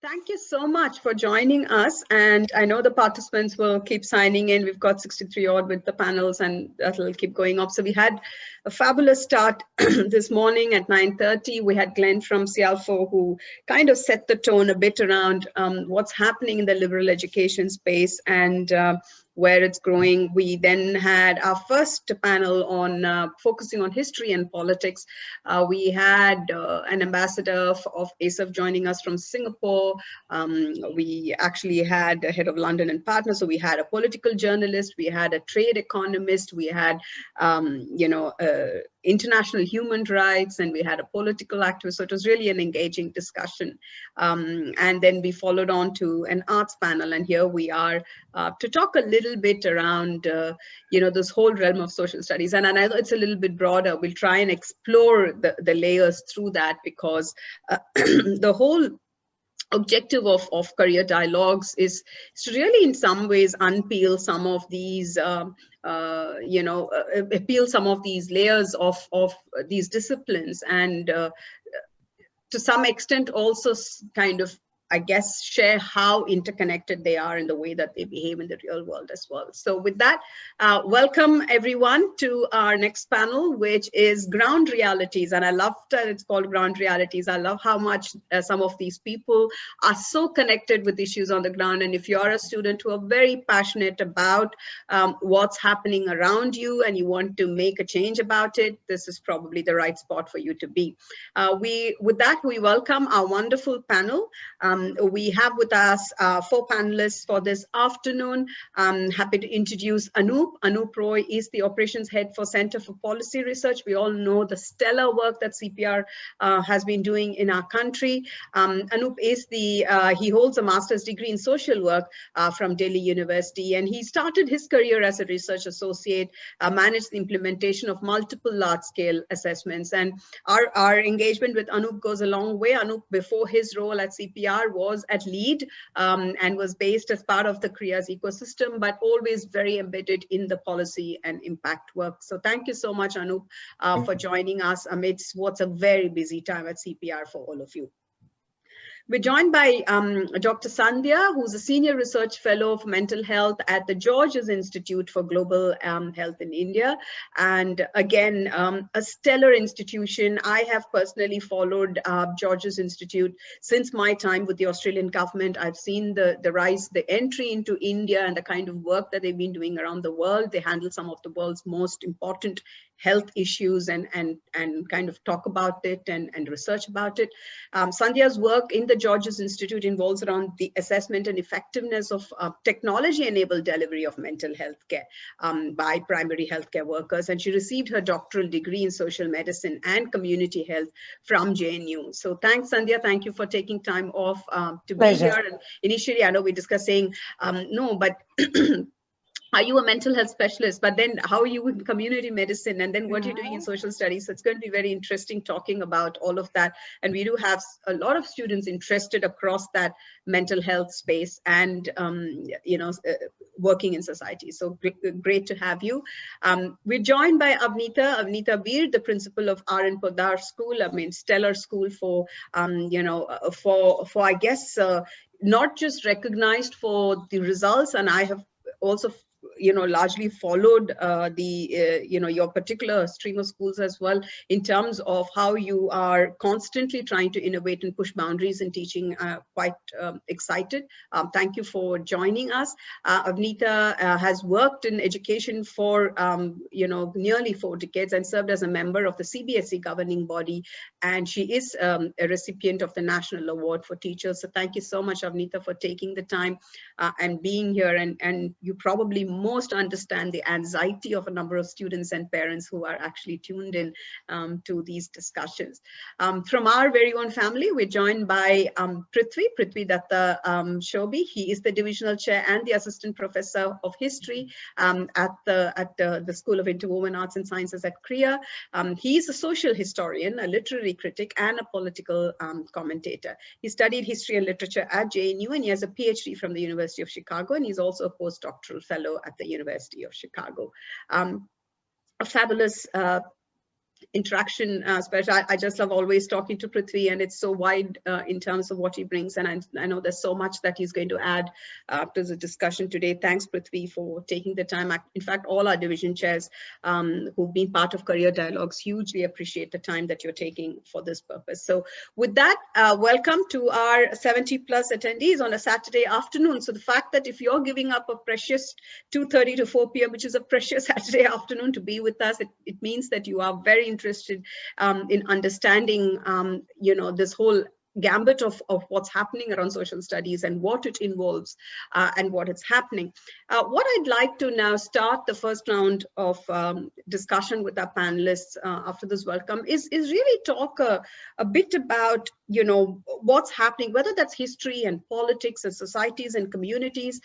Thank you so much for joining us. And I know the participants will keep signing in. We've got 63 odd with the panels and that'll keep going up. So we had a fabulous start this morning at 9:30. We had Glenn from CIALFO who kind of set the tone a bit around what's happening in the liberal education space and where it's growing. We then had our first panel on focusing on history and politics. We had an ambassador of ASAF joining us from Singapore. We actually had a head of London and Partners. So we had a political journalist, we had a trade economist, we had, international human rights, and we had a political activist. So it was really an engaging discussion. And then we followed on to an arts panel. And here we are to talk a little bit around, this whole realm of social studies. And I know it's a little bit broader. We'll try and explore the layers through that because the whole objective of career dialogues is to really in some ways unpeel some of these appeal some of these layers of these disciplines and to some extent also kind of, I guess, share how interconnected they are in the way that they behave in the real world as well. So with that, welcome everyone to our next panel, which is ground realities. And I love that it's called ground realities. I love how much some of these people are so connected with issues on the ground. And if you're a student who are very passionate about what's happening around you and you want to make a change about it, this is probably the right spot for you to be. With that, we welcome our wonderful panel. We have with us 4 panelists for this afternoon. I'm happy to introduce Anup. Anup Roy is the operations head for Center for Policy Research. We all know the stellar work that CPR has been doing in our country. Anup is he holds a master's degree in social work from Delhi University, and he started his career as a research associate, managed the implementation of multiple large-scale assessments. And our engagement with Anup goes a long way. Anup, before his role at CPR, was at lead and was based as part of the CREA's ecosystem, but always very embedded in the policy and impact work. So thank you so much, Anup, for joining us amidst what's a very busy time at CPR for all of you. We're joined by Dr. Sandhya, who's a senior research fellow for mental health at the George's Institute for Global Health in India. And again, a stellar institution. I have personally followed George's Institute since my time with the Australian government. I've seen the rise, the entry into India and the kind of work that they've been doing around the world. They handle some of the world's most important health issues and kind of talk about it and research about it. Sandhya's work in the George's Institute involves around the assessment and effectiveness of technology-enabled delivery of mental health care by primary healthcare workers. And she received her doctoral degree in social medicine and community health from JNU. So thanks, Sandhya. Thank you for taking time off to be here. And initially, I know we discussed saying, no, but are you a mental health specialist? But then how are you in community medicine? And then what are you doing in social studies? So it's going to be very interesting talking about all of that. And we do have a lot of students interested across that mental health space and, working in society. So great to have you. We're joined by Avnita Veer, the principal of R.N. Poddar School. I mean, stellar school for I guess, not just recognized for the results. And I have also largely followed your particular stream of schools as well in terms of how you are constantly trying to innovate and push boundaries in teaching. Quite excited. Thank you for joining us. Avnita has worked in education for nearly 4 decades and served as a member of the CBSE governing body, and she is a recipient of the National Award for Teachers. So thank you so much, Avnita, for taking the time and being here, and you probably most understand the anxiety of a number of students and parents who are actually tuned in to these discussions. From our very own family, we're joined by Prithvi Datta Shobi. He is the divisional chair and the assistant professor of history at the School of Interwoven Arts and Sciences at CREA. He is a social historian, a literary critic, and a political commentator. He studied history and literature at JNU, and he has a PhD from the University of Chicago, and he's also a postdoctoral fellow at the University of Chicago. A fabulous interaction, especially I just love always talking to Prithvi, and it's so wide in terms of what he brings, and I know there's so much that he's going to add to the discussion today. Thanks, Prithvi, for taking the time. In fact, all our division chairs who've been part of Career Dialogues hugely appreciate the time that you're taking for this purpose. So with that, welcome to our 70 plus attendees on a Saturday afternoon. So the fact that if you're giving up a precious 2:30 to 4 p.m., which is a precious Saturday afternoon to be with us, it means that you are very interested in understanding, this whole gambit of what's happening around social studies and what it involves and what it's happening. What I'd like to now start the first round of discussion with our panelists after this welcome is really talk a bit about, what's happening, whether that's history and politics and societies and communities.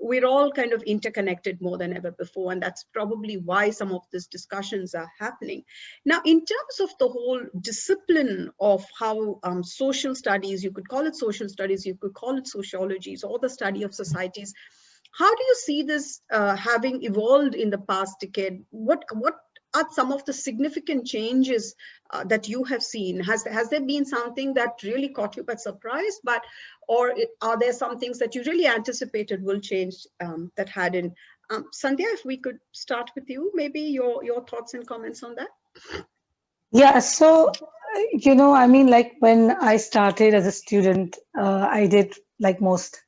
We're all kind of interconnected more than ever before, and that's probably why some of these discussions are happening. Now, in terms of the whole discipline of how social studies, you could call it social studies, you could call it sociologies, or the study of societies, how do you see this having evolved in the past decade? What are some of the significant changes that you have seen? Has there been something that really caught you by surprise, or are there some things that you really anticipated will change that hadn't? Sandhya, if we could start with you, maybe your thoughts and comments on that. Yeah, so, I mean, like when I started as a student, I did like most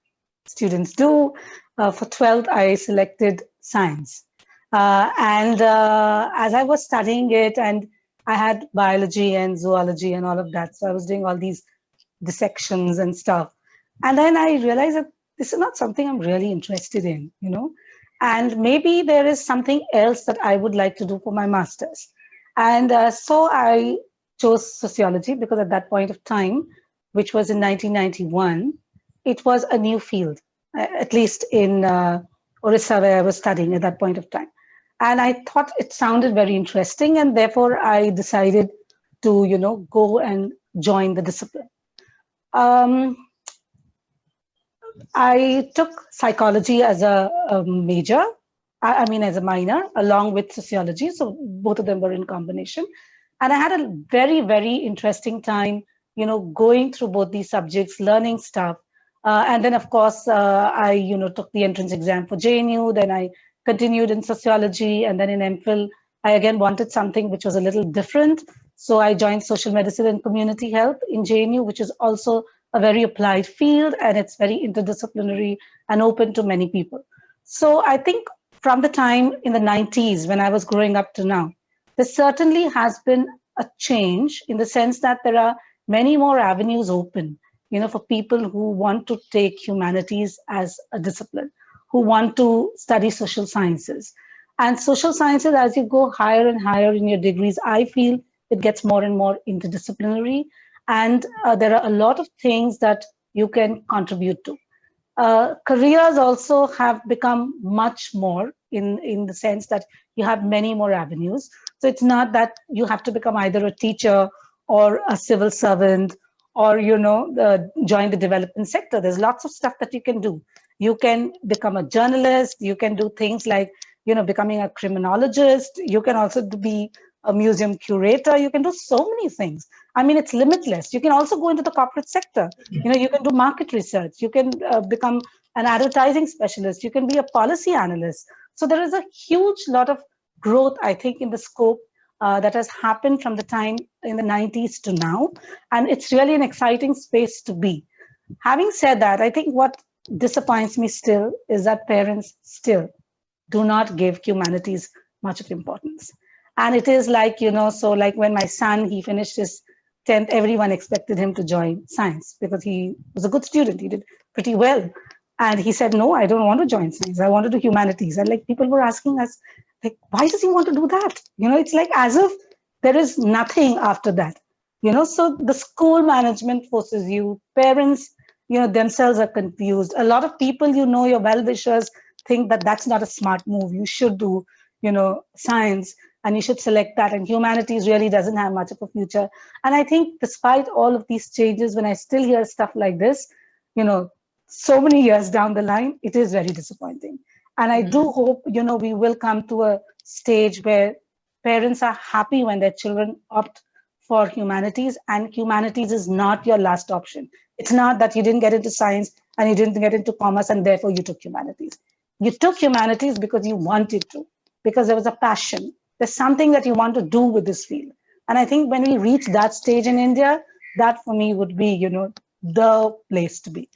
students do. For 12th, I selected science. And as I was studying it, and I had biology and zoology and all of that, so I was doing all these dissections and stuff. And then I realized that this is not something I'm really interested in, and maybe there is something else that I would like to do for my master's. And so I chose sociology because at that point of time, which was in 1991, it was a new field, at least in Orissa, where I was studying at that point of time. And I thought it sounded very interesting, and therefore I decided to, go and join the discipline. I took psychology as a major, as a minor, along with sociology. So both of them were in combination. And I had a very, very interesting time, going through both these subjects, learning stuff. And then, of course, I, took the entrance exam for JNU. Then I continued in sociology. And then in MPhil, I again wanted something which was a little different. So I joined social medicine and community health in JNU, which is also a very applied field. And it's very interdisciplinary and open to many people. So I think from the time in the 90s when I was growing up to now, there certainly has been a change in the sense that there are many more avenues open, for people who want to take humanities as a discipline, who want to study social sciences. And social sciences, as you go higher and higher in your degrees, I feel it gets more and more interdisciplinary. And there are a lot of things that you can contribute to. Careers also have become much more in the sense that you have many more avenues. So it's not that you have to become either a teacher or a civil servant or, join the development sector. There's lots of stuff that you can do. You can become a journalist. You can do things like, becoming a criminologist. You can also be a museum curator. You can do so many things. I mean, it's limitless. You can also go into the corporate sector. You can do market research. You can become an advertising specialist. You can be a policy analyst. So there is a huge lot of growth, I think, in the scope that has happened from the time in the 90s to now. And it's really an exciting space to be. Having said that, I think what disappoints me still is that parents still do not give humanities much of importance. And it is like, so like when my son, he finished his 10th, everyone expected him to join science because he was a good student. He did pretty well. And he said, no, I don't want to join science. I want to do humanities. And like people were asking us, like, why does he want to do that? It's like as if there is nothing after that. So the school management forces you, parents, themselves are confused. A lot of people, your well-wishers think that that's not a smart move. You should do, science. And you should select that. And humanities really doesn't have much of a future. And I think despite all of these changes, when I still hear stuff like this, so many years down the line, it is very disappointing. And I do hope, we will come to a stage where parents are happy when their children opt for humanities, and humanities is not your last option. It's not that you didn't get into science and you didn't get into commerce and therefore you took humanities. You took humanities because you wanted to, because there was a passion. There's something that you want to do with this field. And I think when we reach that stage in India, that for me would be, the place to be.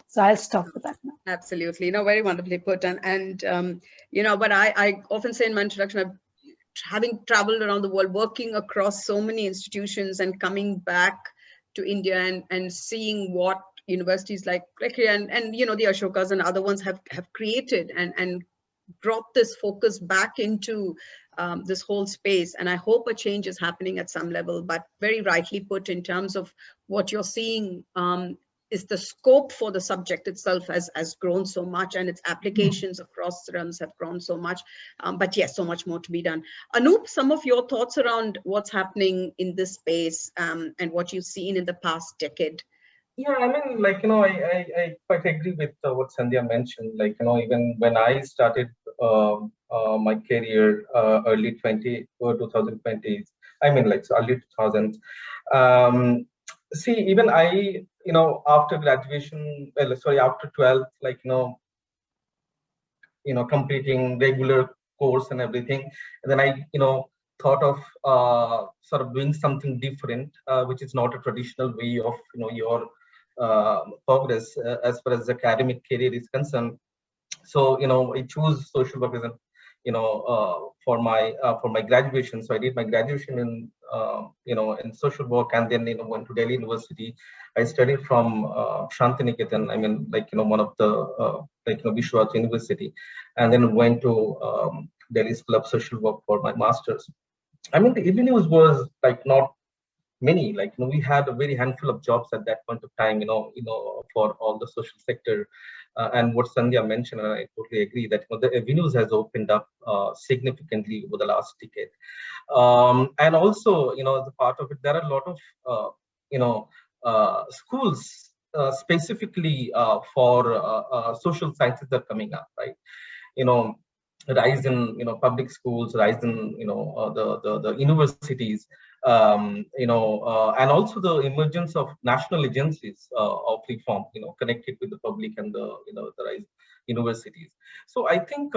So I'll stop with that now. Absolutely. No, very wonderfully put. And but I often say in my introduction, having traveled around the world, working across so many institutions and coming back to India and seeing what universities like here and the Ashokas and other ones have created and brought this focus back into this whole space. And I hope a change is happening at some level, but very rightly put in terms of what you're seeing is the scope for the subject itself has grown so much, and its applications across realms have grown so much. But yes, so much more to be done. Anup, some of your thoughts around what's happening in this space and what you've seen in the past decade. Yeah, I mean, I quite agree with what Sandhya mentioned. Even when I started my career early 2020s, I mean, so early 2000s. See, even I, after graduation, after 12th, completing regular course and everything, and then I, thought of sort of doing something different, which is not a traditional way of, your progress as far as academic career is concerned. So I choose social work as a for my graduation. So I did my graduation in in social work, and then went to Delhi University. I studied from Shantiniketan. I mean, one of the Vishwas University, and then went to Delhi School of Social Work for my masters. I mean, the avenues was not many. We had a very handful of jobs at that point of time. For all the social sector. And what Sandhya mentioned, and I totally agree that the avenues has opened up significantly over the last decade. And also, as a part of it, there are a lot of schools specifically for social sciences that are coming up, right? Rise in public schools, rise in the universities, and also the emergence of national agencies of reform, connected with the public and the rise universities. So I think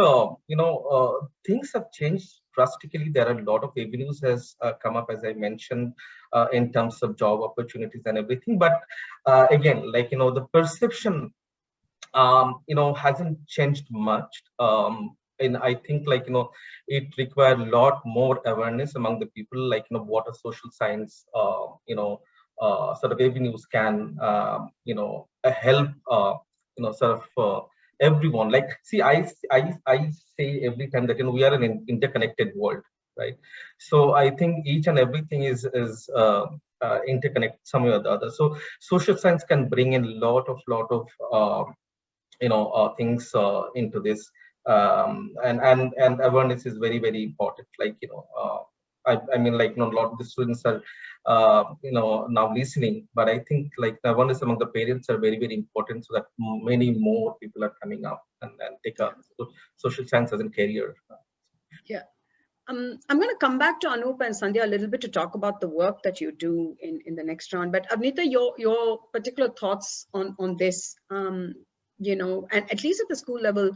things have changed drastically. There are a lot of avenues has come up, as I mentioned, in terms of job opportunities and everything. But again, the perception hasn't changed much. And I think it requires a lot more awareness among the people, what a social science sort of avenues can help sort of everyone. See, I say every time that we are an interconnected world, right? So I think each and everything is interconnected some way or the other. So social science can bring in lot of things into this. And awareness is very, very important. I mean, a lot of the students are now listening, but I think awareness among the parents are very, very important, so that many more people are coming up and take up social science as a career. Yeah. I'm going to come back to Anup and Sandhya a little bit to talk about the work that you do in the next round. But Avneeta, your particular thoughts on this, and at least at the school level,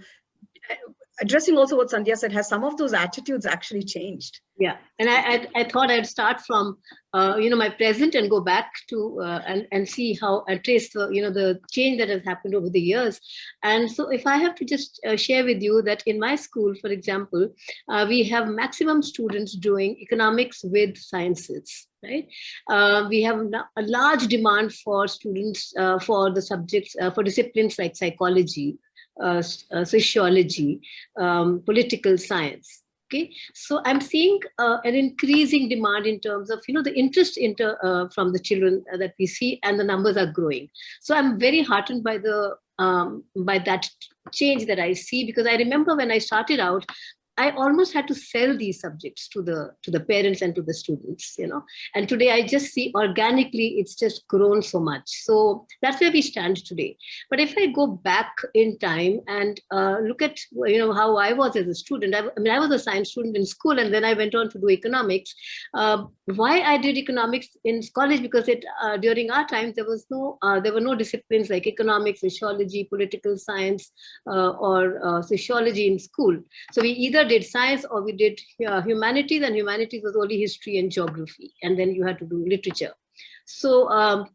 addressing also what Sandhya said, has some of those attitudes actually changed? Yeah, and I thought I'd start from my present and go back to and see how I trace the change that has happened over the years. And so if I have to just share with you that in my school, for example, we have maximum students doing economics with sciences. Right, we have a large demand for students for the subjects for disciplines like psychology, sociology, political science. Okay, so I'm seeing an increasing demand in terms of the interest from the children that we see, and the numbers are growing. So I'm very heartened by the by that change that I see, because I remember when I started out, I almost had to sell these subjects to the parents and to the students, And today I just see organically it's just grown so much. So that's where we stand today. But if I go back in time and look at how I was as a student, I was a science student in school, and then I went on to do economics. Why I did economics in college? Because during our time there were no disciplines like economics, sociology, political science, or sociology in school. So we either did science or we did humanities, and humanities was only history and geography, and then you had to do literature. So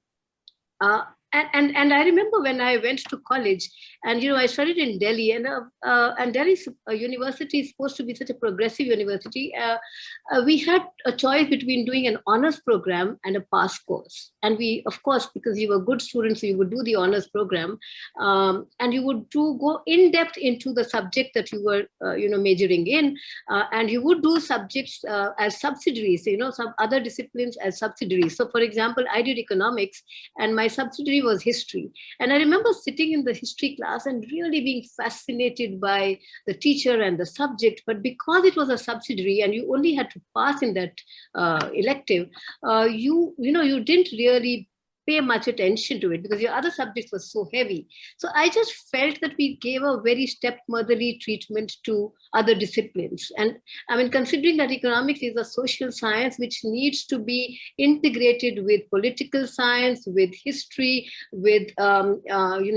and I remember when I went to college, and I studied in Delhi, and Delhi's university is supposed to be such a progressive university. We had a choice between doing an honors program and a pass course, and we, of course, because you were good students, so you would do the honors program, and you would go in depth into the subject that you were majoring in, and you would do subjects as subsidiaries, some other disciplines as subsidiaries. So, for example, I did economics, and my subsidiary was history. And I remember sitting in the history class and really being fascinated by the teacher and the subject. But because it was a subsidiary and you only had to pass in that elective, you didn't really pay much attention to it because your other subjects were so heavy. So I just felt that we gave a very stepmotherly treatment to other disciplines. And I mean, considering that economics is a social science which needs to be integrated with political science, with history, with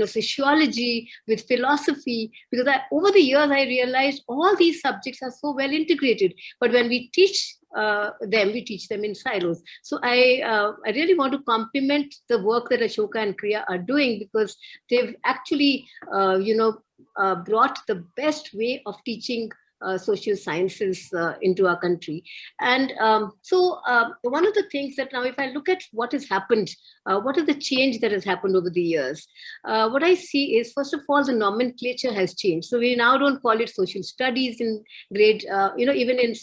sociology, with philosophy, because over the years I realized all these subjects are so well integrated. But when we teach we teach them in silos. So I really want to compliment the work that Ashoka and Kriya are doing, because they've actually, brought the best way of teaching social sciences into our country. And so one of the things that now, if I look at what has happened, what is the change that has happened over the years? What I see is, first of all, the nomenclature has changed. So we now don't call it social studies in grade, even in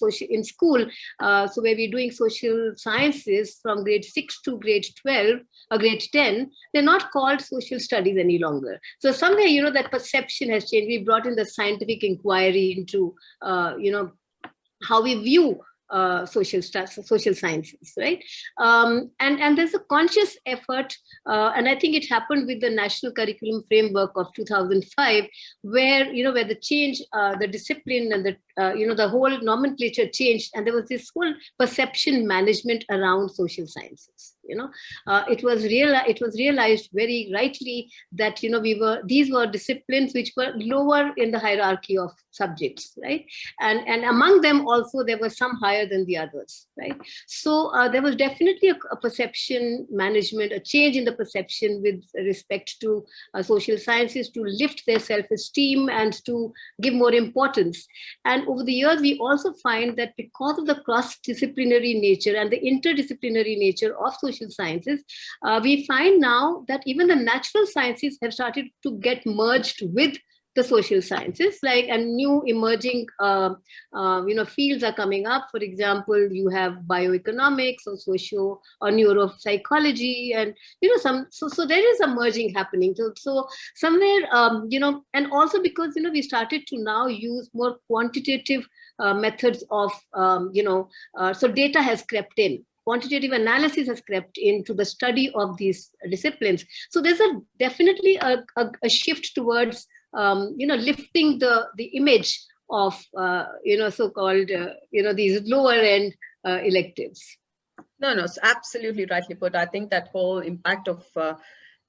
school. So where we're doing social sciences from grade 6 to grade 12 or grade 10, they're not called social studies any longer. So somewhere, that perception has changed. We brought in the scientific inquiry into, how we view social sciences, right? And there's a conscious effort, and I think it happened with the National Curriculum Framework of 2005, where the change, the discipline, and the whole nomenclature changed, and there was this whole perception management around social sciences. It was realized very rightly that these were disciplines which were lower in the hierarchy of subjects, right? And among them also there were some higher than the others, right? So there was definitely a perception management, a change in the perception with respect to social sciences, to lift their self-esteem and to give more importance. And over the years, we also find that because of the cross-disciplinary nature and the interdisciplinary nature of social sciences, we find now that even the natural sciences have started to get merged with the social sciences, and new emerging fields are coming up. For example, you have bioeconomics or socio or neuropsychology, and so there is a merging happening. So somewhere, and also because we started to now use more quantitative methods of so data has crept in. Quantitative analysis has crept into the study of these disciplines. So there's definitely a shift towards lifting the image of so-called these lower end electives. No, it's absolutely rightly put. I think that whole impact of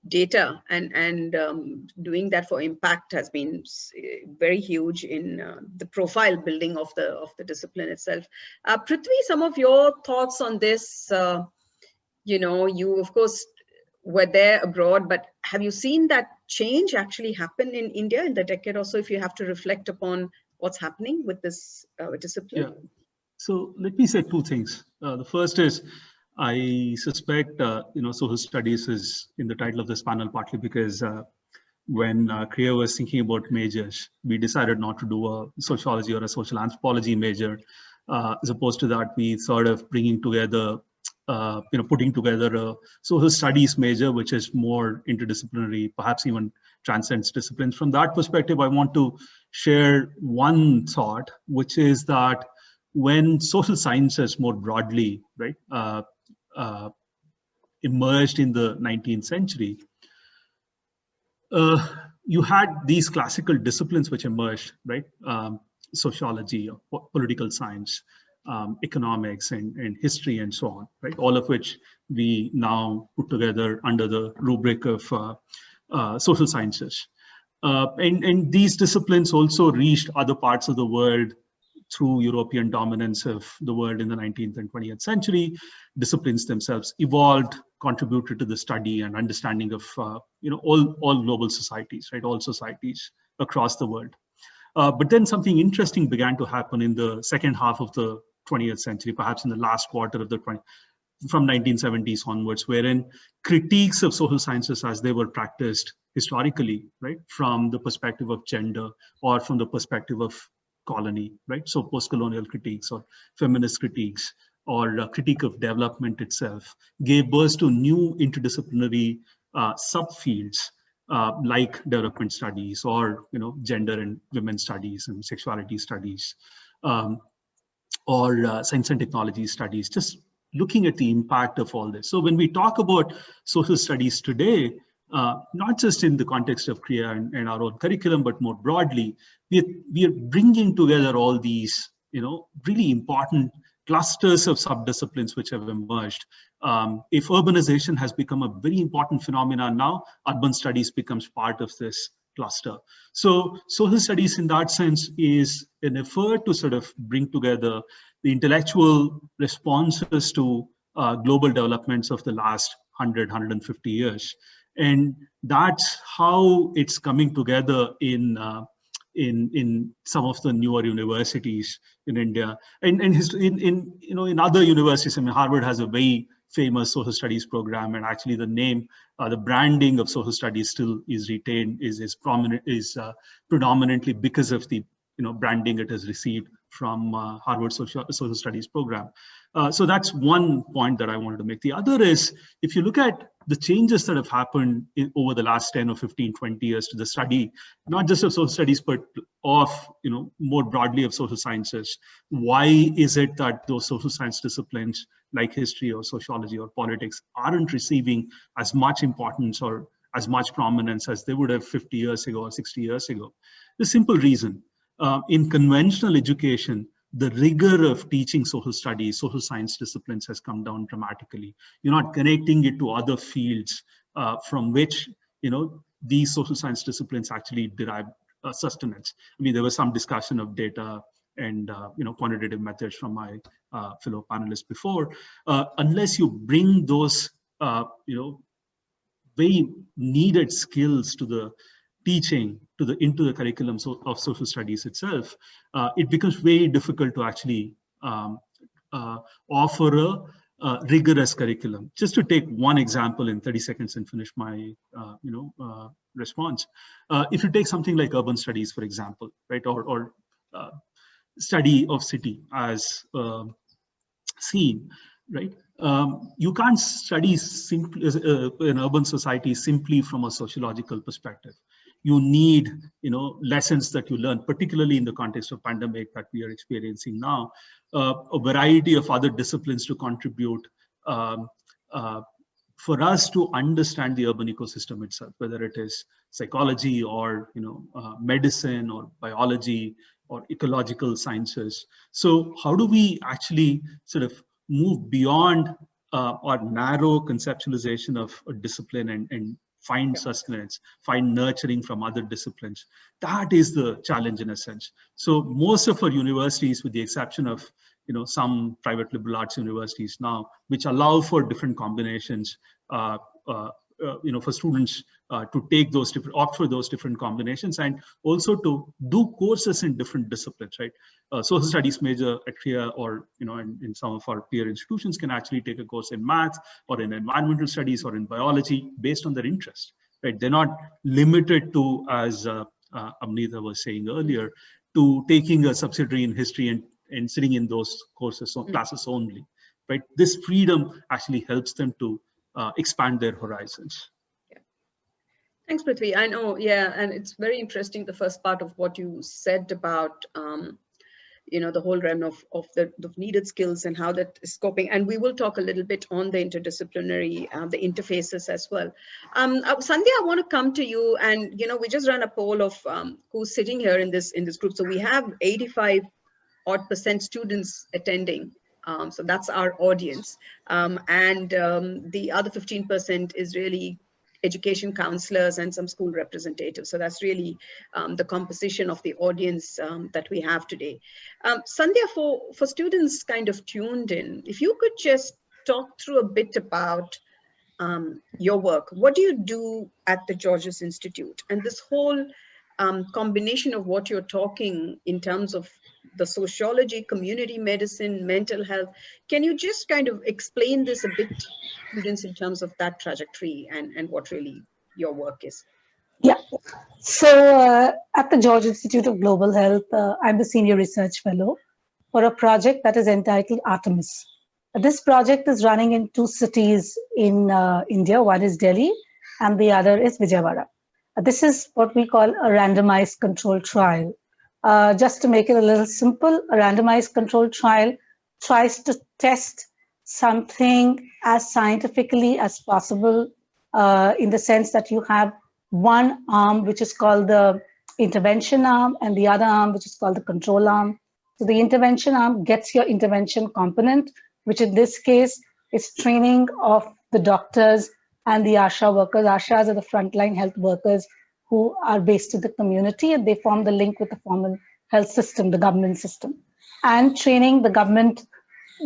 data and doing that for impact has been very huge in the profile building of the discipline itself. Prithvi, some of your thoughts on this? You of course were there abroad, but have you seen that change actually happen in India in the decade or so, if you have to reflect upon what's happening with this discipline? Yeah. So let me say two things. The first is, I suspect, social studies is in the title of this panel partly because when Kriya was thinking about majors, we decided not to do a sociology or a social anthropology major. As opposed to that, we sort of putting together a social studies major, which is more interdisciplinary, perhaps even transcends disciplines. From that perspective, I want to share one thought, which is that when social sciences more broadly, right, emerged in the 19th century, you had these classical disciplines which emerged, right? Sociology, political science, economics, and history, and so on, right? All of which we now put together under the rubric of social sciences. And these disciplines also reached other parts of the world through European dominance of the world in the 19th and 20th century. Disciplines themselves evolved, contributed to the study and understanding of all global societies, right? All societies across the world. But then something interesting began to happen in the second half of the 20th century, perhaps in the last quarter of the from 1970s onwards, wherein critiques of social sciences as they were practiced historically, right, from the perspective of gender or from the perspective of colony, right? So post-colonial critiques or feminist critiques or critique of development itself gave birth to new interdisciplinary subfields like development studies or gender and women studies and sexuality studies or science and technology studies, just looking at the impact of all this. So when we talk about social studies today, not just in the context of CREA and our own curriculum, but more broadly, we are bringing together all these, really important clusters of subdisciplines which have emerged. If urbanization has become a very important phenomenon now, urban studies becomes part of this cluster. So social studies in that sense is an effort to sort of bring together the intellectual responses to global developments of the last 100, 150 years. And that's how it's coming together in some of the newer universities in India, and in other universities. I mean, Harvard has a very famous social studies program, and actually the name, the branding of social studies still is retained, is predominantly because of the branding it has received from Harvard social studies program. So that's one point that I wanted to make. The other is, if you look at the changes that have happened over the last 10 or 15, 20 years to the study, not just of social studies, but of, more broadly of social sciences, why is it that those social science disciplines like history or sociology or politics aren't receiving as much importance or as much prominence as they would have 50 years ago or 60 years ago? The simple reason, in conventional education, the rigor of teaching social studies, social science disciplines has come down dramatically. You're not connecting it to other fields from which, these social science disciplines actually derive sustenance. I mean, there was some discussion of data and, quantitative methods from my fellow panelists before. Unless you bring those, very needed skills to the teaching, into the curriculum of social studies itself, it becomes very difficult to actually offer a rigorous curriculum. Just to take one example in 30 seconds and finish my response. If you take something like urban studies, for example, right, or study of city as seen, right? You can't study simply an urban society simply from a sociological perspective. You need, lessons that you learn, particularly in the context of pandemic that we are experiencing now, a variety of other disciplines to contribute for us to understand the urban ecosystem itself, whether it is psychology or medicine or biology or ecological sciences. So how do we actually sort of move beyond our narrow conceptualization of a discipline and find sustenance, find nurturing from other disciplines? That is the challenge in a sense. So most of our universities, with the exception of some private liberal arts universities now, which allow for different combinations, for students to take those opt for those different combinations, and also to do courses in different disciplines, right? Social studies major at CREA or in some of our peer institutions can actually take a course in math or in environmental studies or in biology based on their interest, right? They're not limited to, as Amnita was saying earlier, to taking a subsidiary in history and sitting in those courses or classes only, right? This freedom actually helps them to expand their horizons. Thanks, Prithvi. I know, yeah, and it's very interesting, the first part of what you said about, the whole realm of the needed skills and how that is scoping. And we will talk a little bit on the interdisciplinary, the interfaces as well. Sandhya, I want to come to you, and, we just ran a poll of who's sitting here in this group. So we have 85% students attending. So that's our audience. And the other 15% is really education counselors and some school representatives. So that's really the composition of the audience that we have today. Sandhya, for students kind of tuned in, if you could just talk through a bit about your work. What do you do at the Georges Institute? And this whole combination of what you're talking in terms of the sociology, community medicine, mental health. Can you just kind of explain this a bit to students in terms of that trajectory and what really your work is? Yeah. So at the George Institute of Global Health, I'm the Senior Research Fellow for a project that is entitled Artemis. This project is running in 2 cities in India. One is Delhi and the other is Vijayawada. This is what we call a randomized controlled trial. Just to make it a little simple, a randomized controlled trial tries to test something as scientifically as possible in the sense that you have one arm, which is called the intervention arm, and the other arm, which is called the control arm. So the intervention arm gets your intervention component, which in this case is training of the doctors and the ASHA workers. ASHAs are the frontline health workers who are based in the community, and they form the link with the formal health system, the government system, and training the government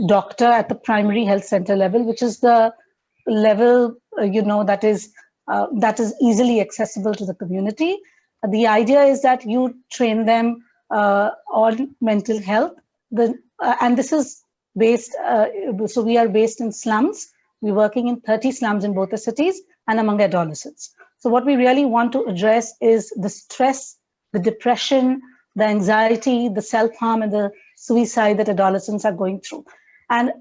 doctor at the primary health center level, which is the level that is easily accessible to the community. The idea is that you train them on mental health, and this is based. So we are based in slums. We're working in 30 slums in both the cities and among adolescents. So what we really want to address is the stress, the depression, the anxiety, the self-harm, and the suicide that adolescents are going through. And,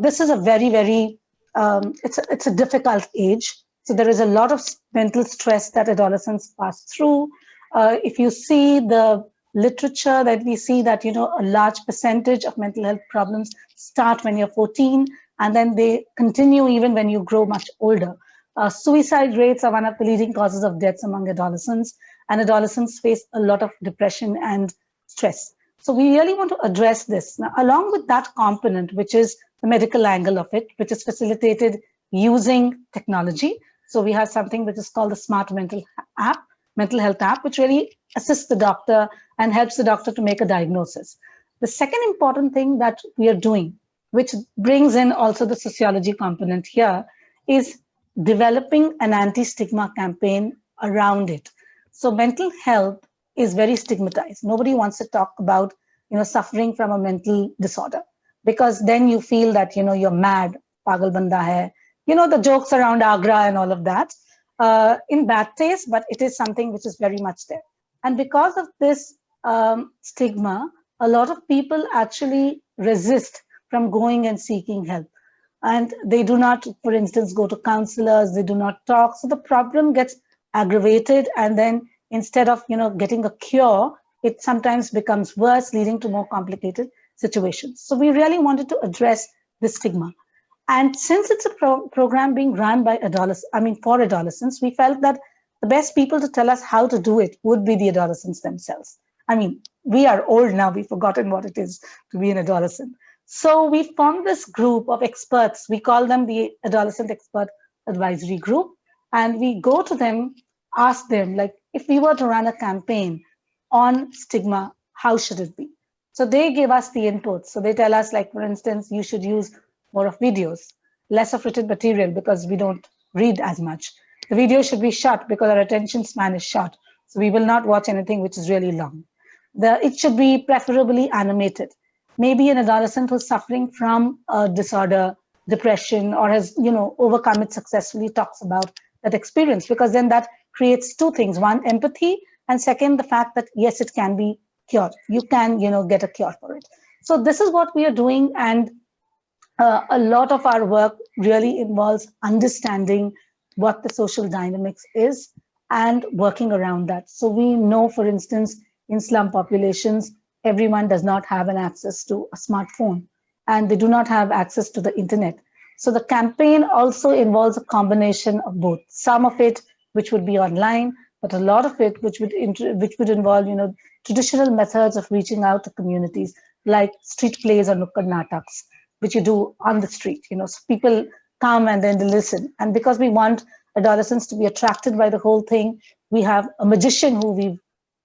this is a very, very, it's a difficult age. So there is a lot of mental stress that adolescents pass through. If you see the literature that we see that, a large percentage of mental health problems start when you're 14, and then they continue even when you grow much older. Suicide rates are one of the leading causes of deaths among adolescents, and adolescents face a lot of depression and stress. So we really want to address this. Now, along with that component, which is the medical angle of it, which is facilitated using technology. So we have something which is called the Smart Mental Health app, which really assists the doctor and helps the doctor to make a diagnosis. The second important thing that we are doing, which brings in also the sociology component here, is developing an anti-stigma campaign around it. So mental health is very stigmatized. Nobody wants to talk about, suffering from a mental disorder, because then you feel that, you're mad, pagal banda hai, the jokes around Agra and all of that, in bad taste, but it is something which is very much there. And because of this stigma, a lot of people actually resist from going and seeking help. And they do not, for instance, go to counselors, they do not talk. So the problem gets aggravated, and then instead of, getting a cure, it sometimes becomes worse, leading to more complicated situations. So we really wanted to address this stigma. And since it's a program being run by for adolescents, we felt that the best people to tell us how to do it would be the adolescents themselves. We are old now, we've forgotten what it is to be an adolescent. So we formed this group of experts. We call them the Adolescent Expert Advisory Group. And we go to them, ask them, like, if we were to run a campaign on stigma, how should it be? So they give us the inputs. So they tell us, like, for instance, you should use more of videos, less of written material because we don't read as much. The video should be short because our attention span is short. So we will not watch anything which is really long. It should be preferably animated. Maybe an adolescent who's suffering from a disorder, depression, or has, overcome it successfully talks about that experience, because then that creates 2 things. One, empathy, and second, the fact that, yes, it can be cured. You can, get a cure for it. So this is what we are doing. And a lot of our work really involves understanding what the social dynamics is and working around that. So we know, for instance, in slum populations, everyone does not have an access to a smartphone and they do not have access to the internet. So the campaign also involves a combination of both. Some of it, which would be online, but a lot of it, which would involve, traditional methods of reaching out to communities, like street plays or nukkad nataks, which you do on the street. So people come and then they listen. And because we want adolescents to be attracted by the whole thing, we have a magician who we've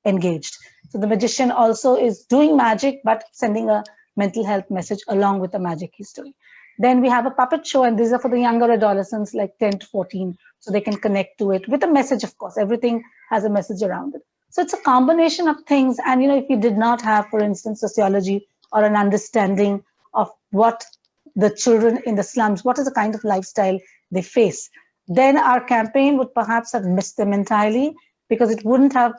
engaged. So the magician also is doing magic, but sending a mental health message along with the magic history. Then we have a puppet show, and these are for the younger adolescents, like 10 to 14, so they can connect to it with a message, of course. Everything has a message around it. So it's a combination of things. And, if you did not have, for instance, sociology or an understanding of what the children in the slums, what is the kind of lifestyle they face, then our campaign would perhaps have missed them entirely, because it wouldn't have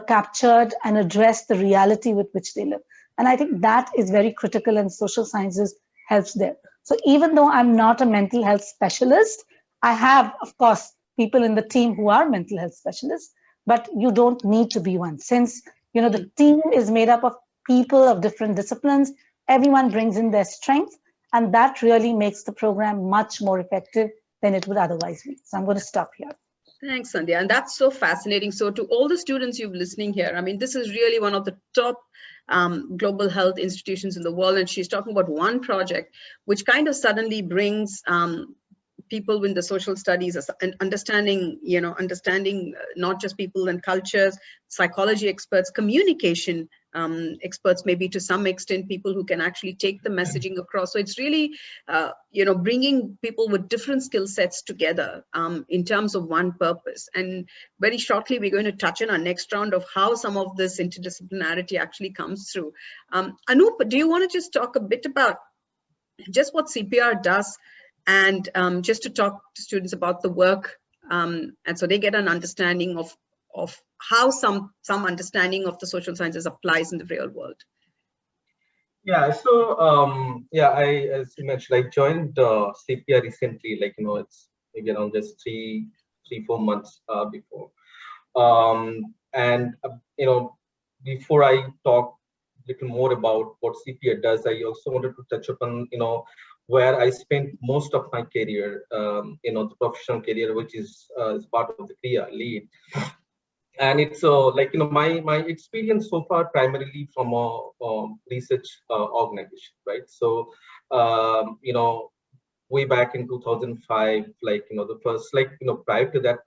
captured and addressed the reality with which they live. And I think that is very critical, and social sciences helps there. So even though I'm not a mental health specialist, I have, of course, people in the team who are mental health specialists, but you don't need to be one. Since, the team is made up of people of different disciplines, everyone brings in their strength, and that really makes the program much more effective than it would otherwise be. So I'm going to stop here. Thanks, Sandhya. And that's so fascinating. So to all the students you've listening here, I mean, this is really one of the top global health institutions in the world. And she's talking about one project, which kind of suddenly brings people in the social studies and understanding not just people and cultures, psychology experts, communication experts, maybe to some extent, people who can actually take the messaging across. So it's really, bringing people with different skill sets together in terms of one purpose. And very shortly, we're going to touch on our next round of how some of this interdisciplinarity actually comes through. Anup, do you want to just talk a bit about just what CPR does, and just to talk to students about the work, and so they get an understanding of how some understanding of the social sciences applies in the real world? Yeah, so as you mentioned, I joined CPR recently, it's maybe around just three, 4 months before. Before I talk a little more about what CPR does, I also wanted to touch upon, where I spent most of my career, the professional career, which is part of the Kriya lead. And it's my experience so far primarily from a research organization, right? So, way back in 2005, the first, prior to that,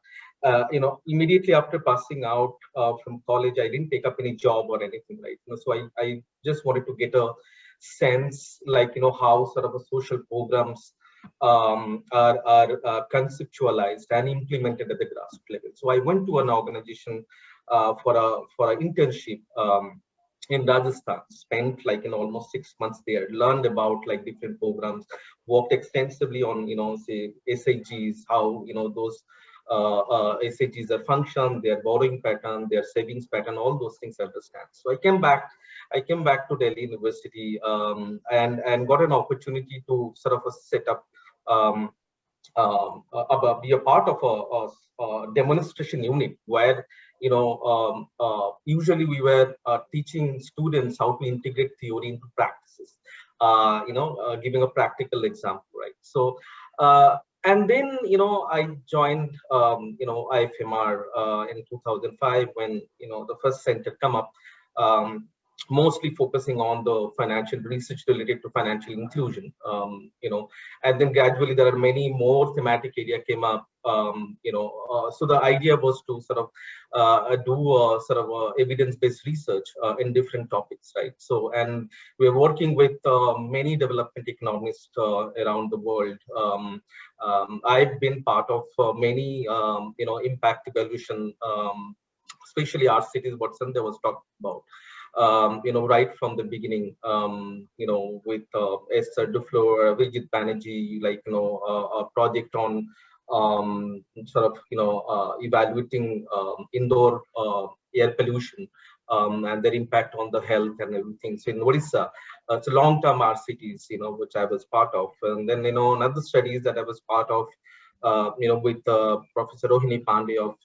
immediately after passing out from college, I didn't take up any job or anything, right? So I just wanted to get a sense, how sort of a social programs are conceptualized and implemented at the grassroots level. So I went to an organization for an internship in Rajasthan, spent almost 6 months there, learned about different programs, worked extensively on say SHGs, how those SHGs are function, their borrowing pattern, their savings pattern, all those things I understand. So I came back to Delhi University and got an opportunity to sort of set up be a part of a demonstration unit where usually we were teaching students how to integrate theory into practices, giving a practical example, right? So and then I joined IFMR in 2005 when the first center come up, mostly focusing on the financial research related to financial inclusion, and then gradually there are many more thematic area came up, so the idea was to sort of do sort of evidence-based research in different topics, right? So, and we're working with many development economists around the world. I've been part of many, impact evaluation, especially our cities, what Sandhya was talking about. Right from the beginning, with Esther Duflo, Vijit Banerjee, a project on sort of, evaluating indoor air pollution and their impact on the health and everything. So in Odisha, it's a long-term RCTs, which I was part of. And then, another studies that I was part of, with Professor Rohini Pandey of,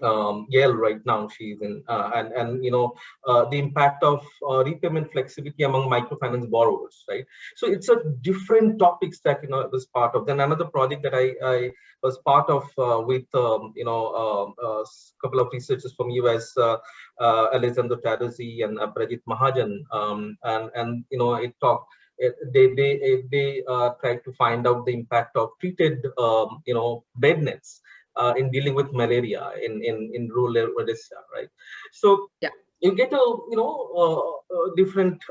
Yale right now. She's in, and the impact of repayment flexibility among microfinance borrowers, right? So it's a different topics that it was part of. Then another project that I was part of with a couple of researchers from US, Alessandro Tadozzi and Prajit Mahajan, and it talked. They tried to find out the impact of treated bed nets in dealing with malaria in rural Odisha, right? So yeah, you get different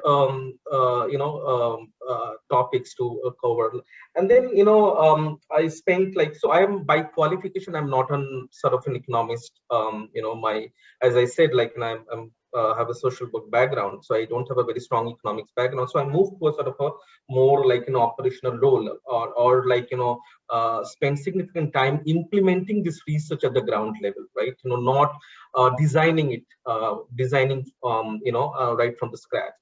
topics to cover, and then I spent so I am by qualification, I'm not an sort of an economist. My, as I said, I'm have a social work background, so I don't have a very strong economics background. So I moved to a sort of a more operational role, or spend significant time implementing this research at the ground level, right? Not designing it, right from the scratch.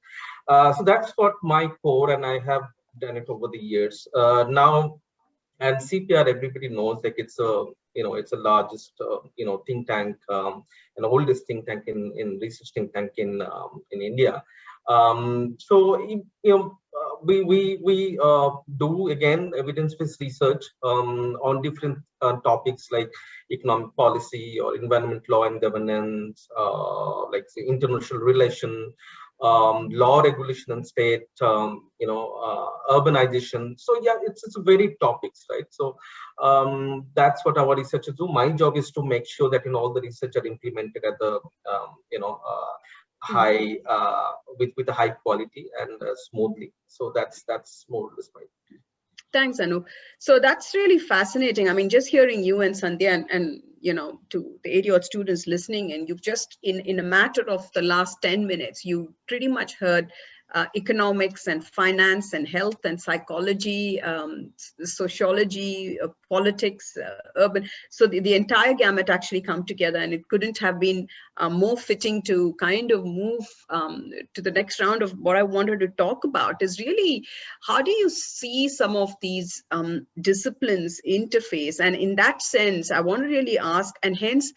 So that's what my core, and I have done it over the years. Now, and CPR, everybody knows, it's a it's the largest think tank, and the oldest think tank in research think tank in India. So we do again evidence-based research on different topics like economic policy or environment law and governance, like say international relation, law regulation and state, urbanization. So yeah, it's very topics, right? So that's what our researchers do. My job is to make sure that all the research are implemented at the high with a high quality and smoothly. So that's more or less my. Thanks, Anu. So that's really fascinating. I mean, just hearing you and Sandhya and to the 80-odd students listening, and you've just in a matter of the last 10 minutes, you pretty much heard economics and finance and health and psychology, sociology, politics, urban. So the entire gamut actually come together, and it couldn't have been more fitting to kind of move to the next round of what I wanted to talk about is really, how do you see some of these disciplines interface? And in that sense, I want to really ask, and hence,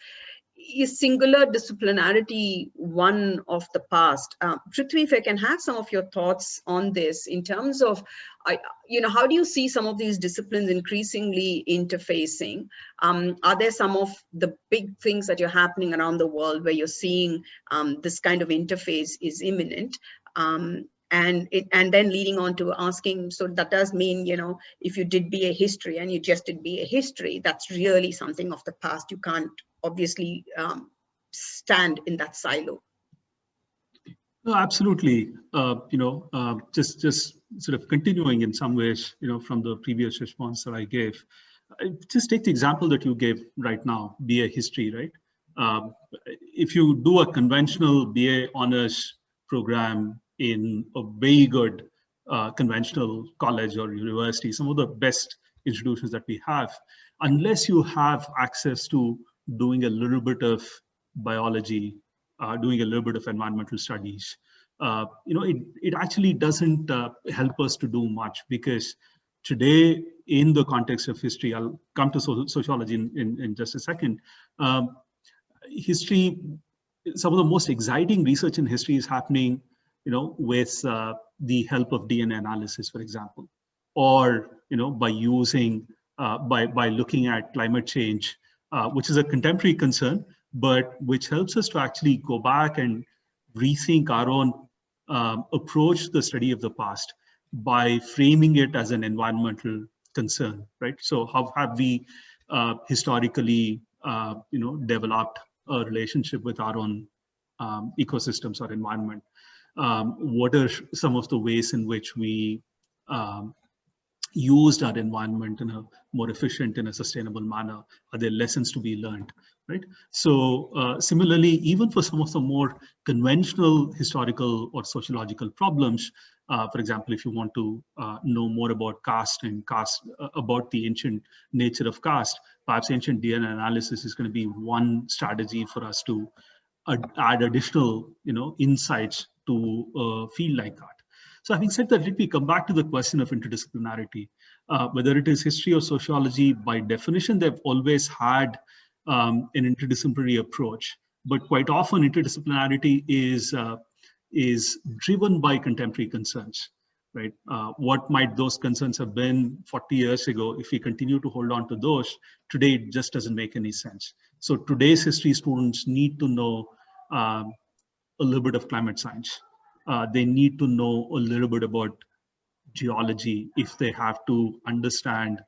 is singular disciplinarity one of the past? Prithvi, if I can have some of your thoughts on this in terms of, how do you see some of these disciplines increasingly interfacing? Are there some of the big things that are happening around the world where you're seeing this kind of interface is imminent? And then leading on to asking, so that does mean, if you did BA history and you just did BA history, that's really something of the past. You can't obviously stand in that silo. No, absolutely. Just sort of continuing in some ways, from the previous response that I gave. Just take the example that you gave right now, BA history, right? If you do a conventional BA honors program in a very good conventional college or university, some of the best institutions that we have, unless you have access to doing a little bit of biology, doing a little bit of environmental studies, it actually doesn't help us to do much, because today, in the context of history, I'll come to sociology in just a second. History, some of the most exciting research in history is happening, with the help of DNA analysis, for example, or by using by looking at climate change, which is a contemporary concern, but which helps us to actually go back and rethink our own approach to the study of the past by framing it as an environmental concern, right? So how have we historically, developed a relationship with our own ecosystems or environment? What are some of the ways in which we used our environment in a more efficient and a sustainable manner? Are there lessons to be learned, right? So similarly, even for some of the more conventional historical or sociological problems, for example, if you want to know more about caste and about the ancient nature of caste, perhaps ancient DNA analysis is going to be one strategy for us to add additional, insights to a field like that. So having said that, let me come back to the question of interdisciplinarity. Whether it is history or sociology, by definition, they've always had an interdisciplinary approach. But quite often interdisciplinarity is driven by contemporary concerns, right? What might those concerns have been 40 years ago? If we continue to hold on to those, today it just doesn't make any sense. So today's history students need to know a little bit of climate science. They need to know a little bit about geology if they have to understand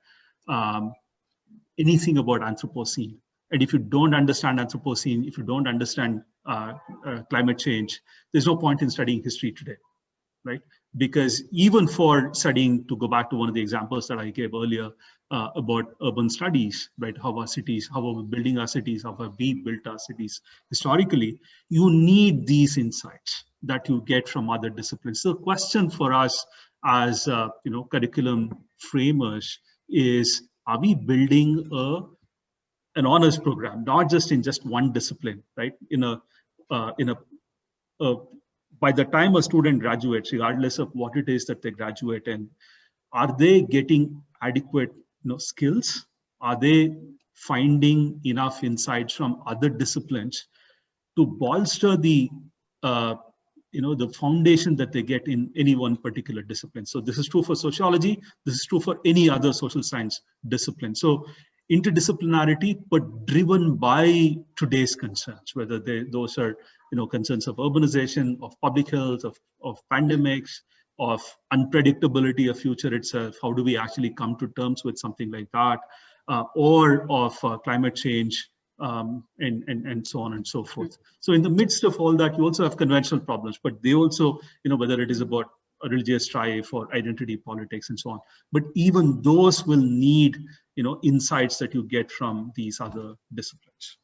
anything about Anthropocene. And if you don't understand Anthropocene, if you don't understand climate change, there's no point in studying history today, right? Because even for studying, to go back to one of the examples that I gave earlier about urban studies, right? How are cities, how are we building our cities, how have we built our cities historically? You need these insights that you get from other disciplines. So the question for us as curriculum framers is, are we building an honors program, not just in just one discipline, right? By the time a student graduates, regardless of what it is that they graduate in, are they getting adequate skills? Are they finding enough insights from other disciplines to bolster the the foundation that they get in any one particular discipline? So this is true for sociology. This is true for any other social science discipline. So interdisciplinarity, but driven by today's concerns, whether those are concerns of urbanization, of public health, of pandemics, of unpredictability of future itself. How do we actually come to terms with something like that, or of climate change, and so on and so forth. So in the midst of all that, you also have conventional problems, but they also, whether it is about religious strife or identity politics and so on. But even those will need, insights that you get from these other disciplines.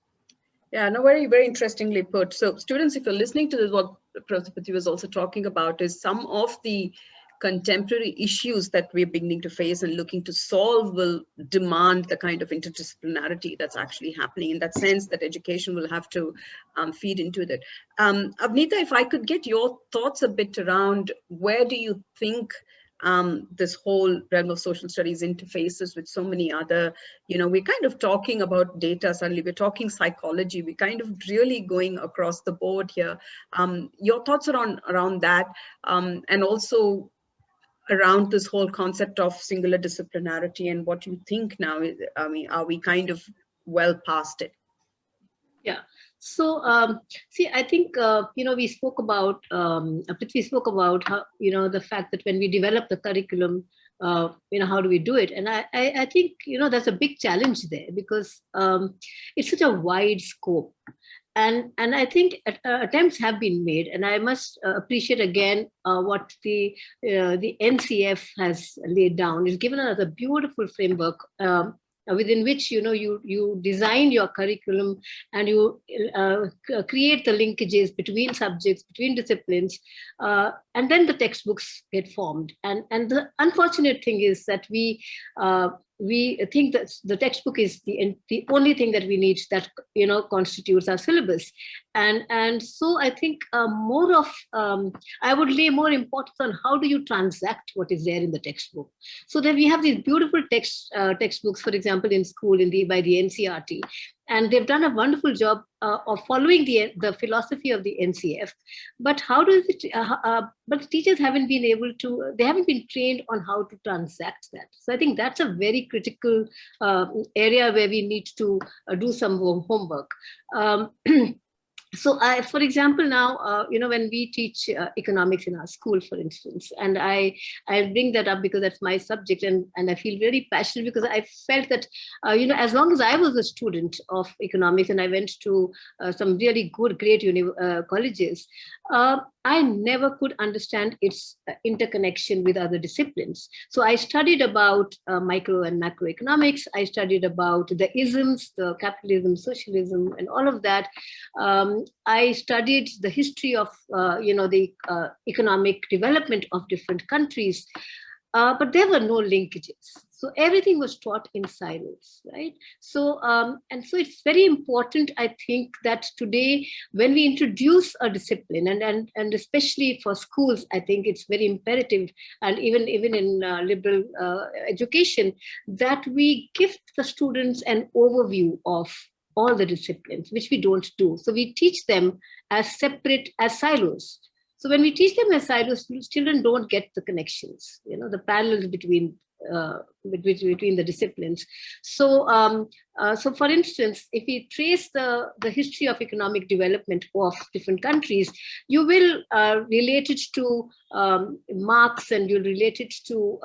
Yeah, no, very, very interestingly put. So students, if you're listening to this, what Professor Pati was also talking about is some of the contemporary issues that we're beginning to face and looking to solve will demand the kind of interdisciplinarity that's actually happening. In that sense, that education will have to feed into that. Abnita, if I could get your thoughts a bit around where do you think this whole realm of social studies interfaces with so many other, we're kind of talking about data, suddenly we're talking psychology, we're kind of really going across the board here. Your thoughts around that, and also around this whole concept of singular disciplinarity and what you think now, are we kind of well past it? Yeah. So, see, I think, we spoke about, Prithvi spoke about how, the fact that when we develop the curriculum, how do we do it? And I think, there's a big challenge there because it's such a wide scope. And I think attempts have been made, and I must appreciate again what the NCF has laid down. It's given us a beautiful framework within which you design your curriculum and you create the linkages between subjects, between disciplines, and then the textbooks get formed. And the unfortunate thing is that we think that the textbook is the only thing that we need that constitutes our syllabus, and so I think more of I would lay more importance on how do you transact what is there in the textbook, so that we have these beautiful textbooks, for example, in school by the NCERT, and they've done a wonderful job of following the philosophy of the NCF. But how does it? But teachers haven't been able to. They haven't been trained on how to transact that. So I think that's a very critical area where we need to do some homework. So for example, now, when we teach economics in our school, for instance, and I bring that up because that's my subject, and I feel very passionate because I felt that, as long as I was a student of economics and I went to some really great colleges, I never could understand its interconnection with other disciplines. So I studied about micro and macroeconomics. I studied about the isms, the capitalism, socialism, and all of that. I studied the history of, the economic development of different countries, but there were no linkages. So everything was taught in silos, right? So, and so it's very important, I think, that today, when we introduce a discipline, and especially for schools, I think it's very imperative, and even in liberal education, that we give the students an overview of all the disciplines, which we don't do. So we teach them as separate, as silos. So when we teach them as silos, children don't get the connections, the parallels between the disciplines. So, so for instance, if we trace the history of economic development of different countries, you will relate it to Marx, and you'll relate it to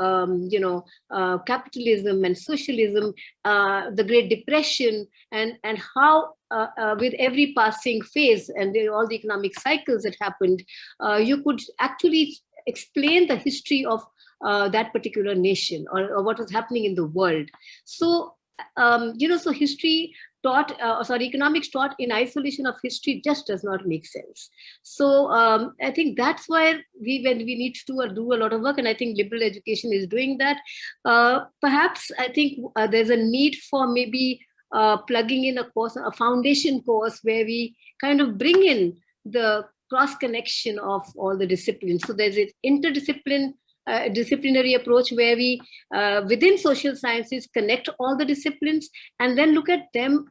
capitalism and socialism, the Great Depression, and how with every passing phase and all the economic cycles that happened, you could actually explain the history of that particular nation, or what was happening in the world. So, so history taught, economics taught in isolation of history just does not make sense. So I think that's why we need to do a lot of work, and I think liberal education is doing that. Perhaps I think there's a need for maybe plugging in a course, a foundation course, where we kind of bring in the cross connection of all the disciplines. So there's an disciplinary approach where we, within social sciences, connect all the disciplines and then look at them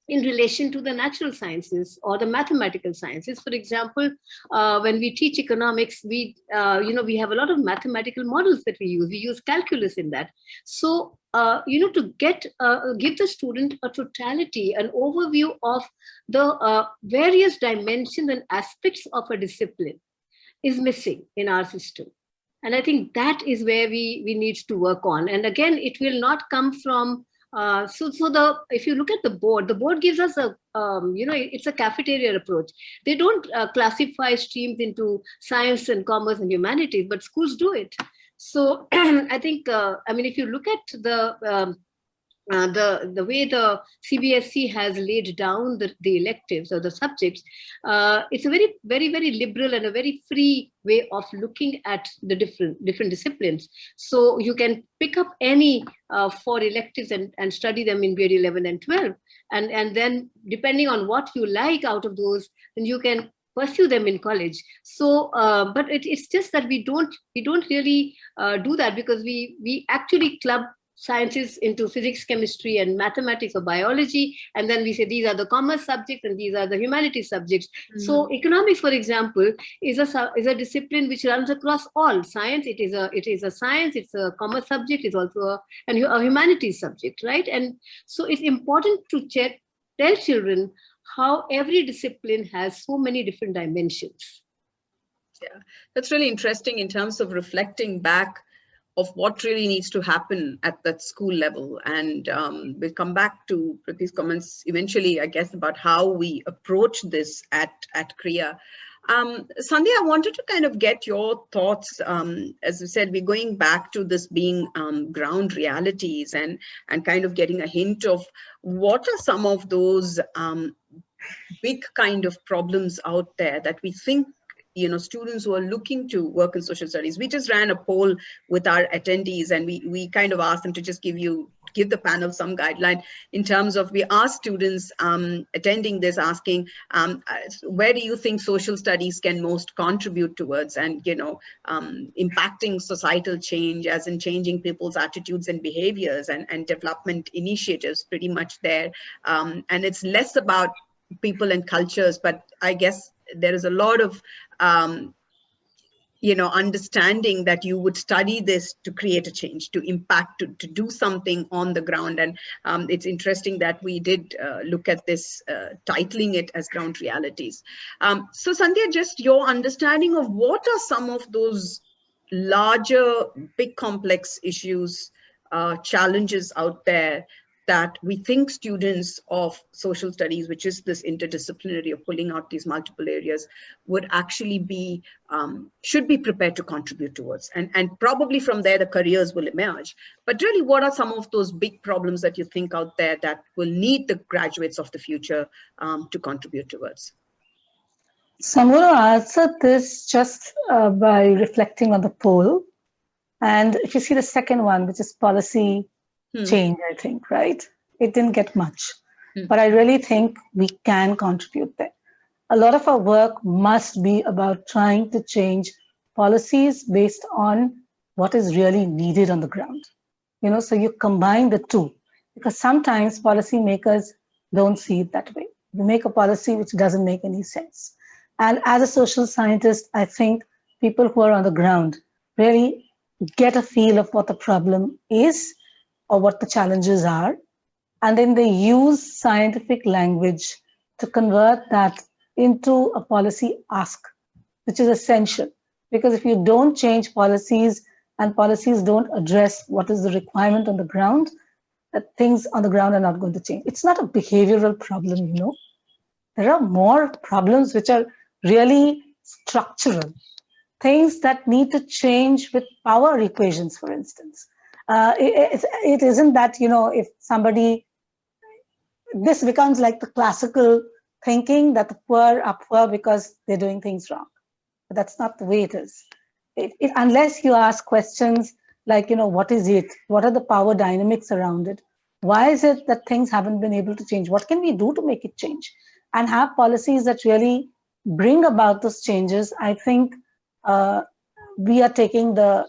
in relation to the natural sciences or the mathematical sciences. For example, when we teach economics, we have a lot of mathematical models that we use. We use calculus in that. So, to give the student a totality, an overview of the various dimensions and aspects of a discipline is missing in our system. And I think that is where we need to work on. And again, it will not come from, if you look at the board gives us it's a cafeteria approach. They don't classify streams into science and commerce and humanities, but schools do it. So I think, if you look at the way the CBSE has laid down the electives or the subjects, it's a very, very, very liberal and a very free way of looking at the different disciplines. So you can pick up any 4 electives and study them in grade 11 and 12. And then depending on what you like out of those, then you can pursue them in college. So, but it's just that we don't really do that, because we actually club sciences into physics, chemistry, and mathematics or biology, and then we say these are the commerce subjects and these are the humanities subjects. Mm-hmm. So economics, for example, is a discipline which runs across all science. It is a science, it's a commerce subject, it's also a humanities subject, right? And so it's important to tell children how every discipline has so many different dimensions. Yeah, that's really interesting in terms of reflecting back of what really needs to happen at that school level. And we'll come back to Prithi's comments eventually, I guess, about how we approach this at Kriya. Sandhya, I wanted to kind of get your thoughts. As I said, we're going back to this being ground realities and kind of getting a hint of what are some of those big kind of problems out there that we think, students who are looking to work in social studies. We just ran a poll with our attendees, and we kind of asked them to just give the panel some guideline in terms of, we asked students attending this, asking, where do you think social studies can most contribute towards and, impacting societal change, as in changing people's attitudes and behaviors and development initiatives pretty much there. And it's less about people and cultures, but I guess there is a lot of understanding that you would study this to create a change, to impact, to do something on the ground. And it's interesting that we did look at this, titling it as ground realities. So Sandhya, just your understanding of what are some of those larger, big complex issues, challenges out there that we think students of social studies, which is this interdisciplinary of pulling out these multiple areas, would actually be, should be prepared to contribute towards. And probably from there, the careers will emerge. But really, what are some of those big problems that you think out there that will need the graduates of the future to contribute towards? So I'm going to answer this just by reflecting on the poll. And if you see the second one, which is policy change, I think, right? It didn't get much, but I really think we can contribute there. A lot of our work must be about trying to change policies based on what is really needed on the ground. So you combine the two, because sometimes policymakers don't see it that way. We make a policy which doesn't make any sense. And as a social scientist, I think people who are on the ground really get a feel of what the problem is or what the challenges are. And then they use scientific language to convert that into a policy ask, which is essential. Because if you don't change policies and policies don't address what is the requirement on the ground, things on the ground are not going to change. It's not a behavioral problem, you know. There are more problems which are really structural, things that need to change with power equations, for instance. It isn't that, you know, if somebody, this becomes like the classical thinking that the poor are poor because they're doing things wrong. But that's not the way it is. Unless you ask questions like, you know, what is it? What are the power dynamics around it? Why is it that things haven't been able to change? What can we do to make it change? And have policies that really bring about those changes. I think we are taking the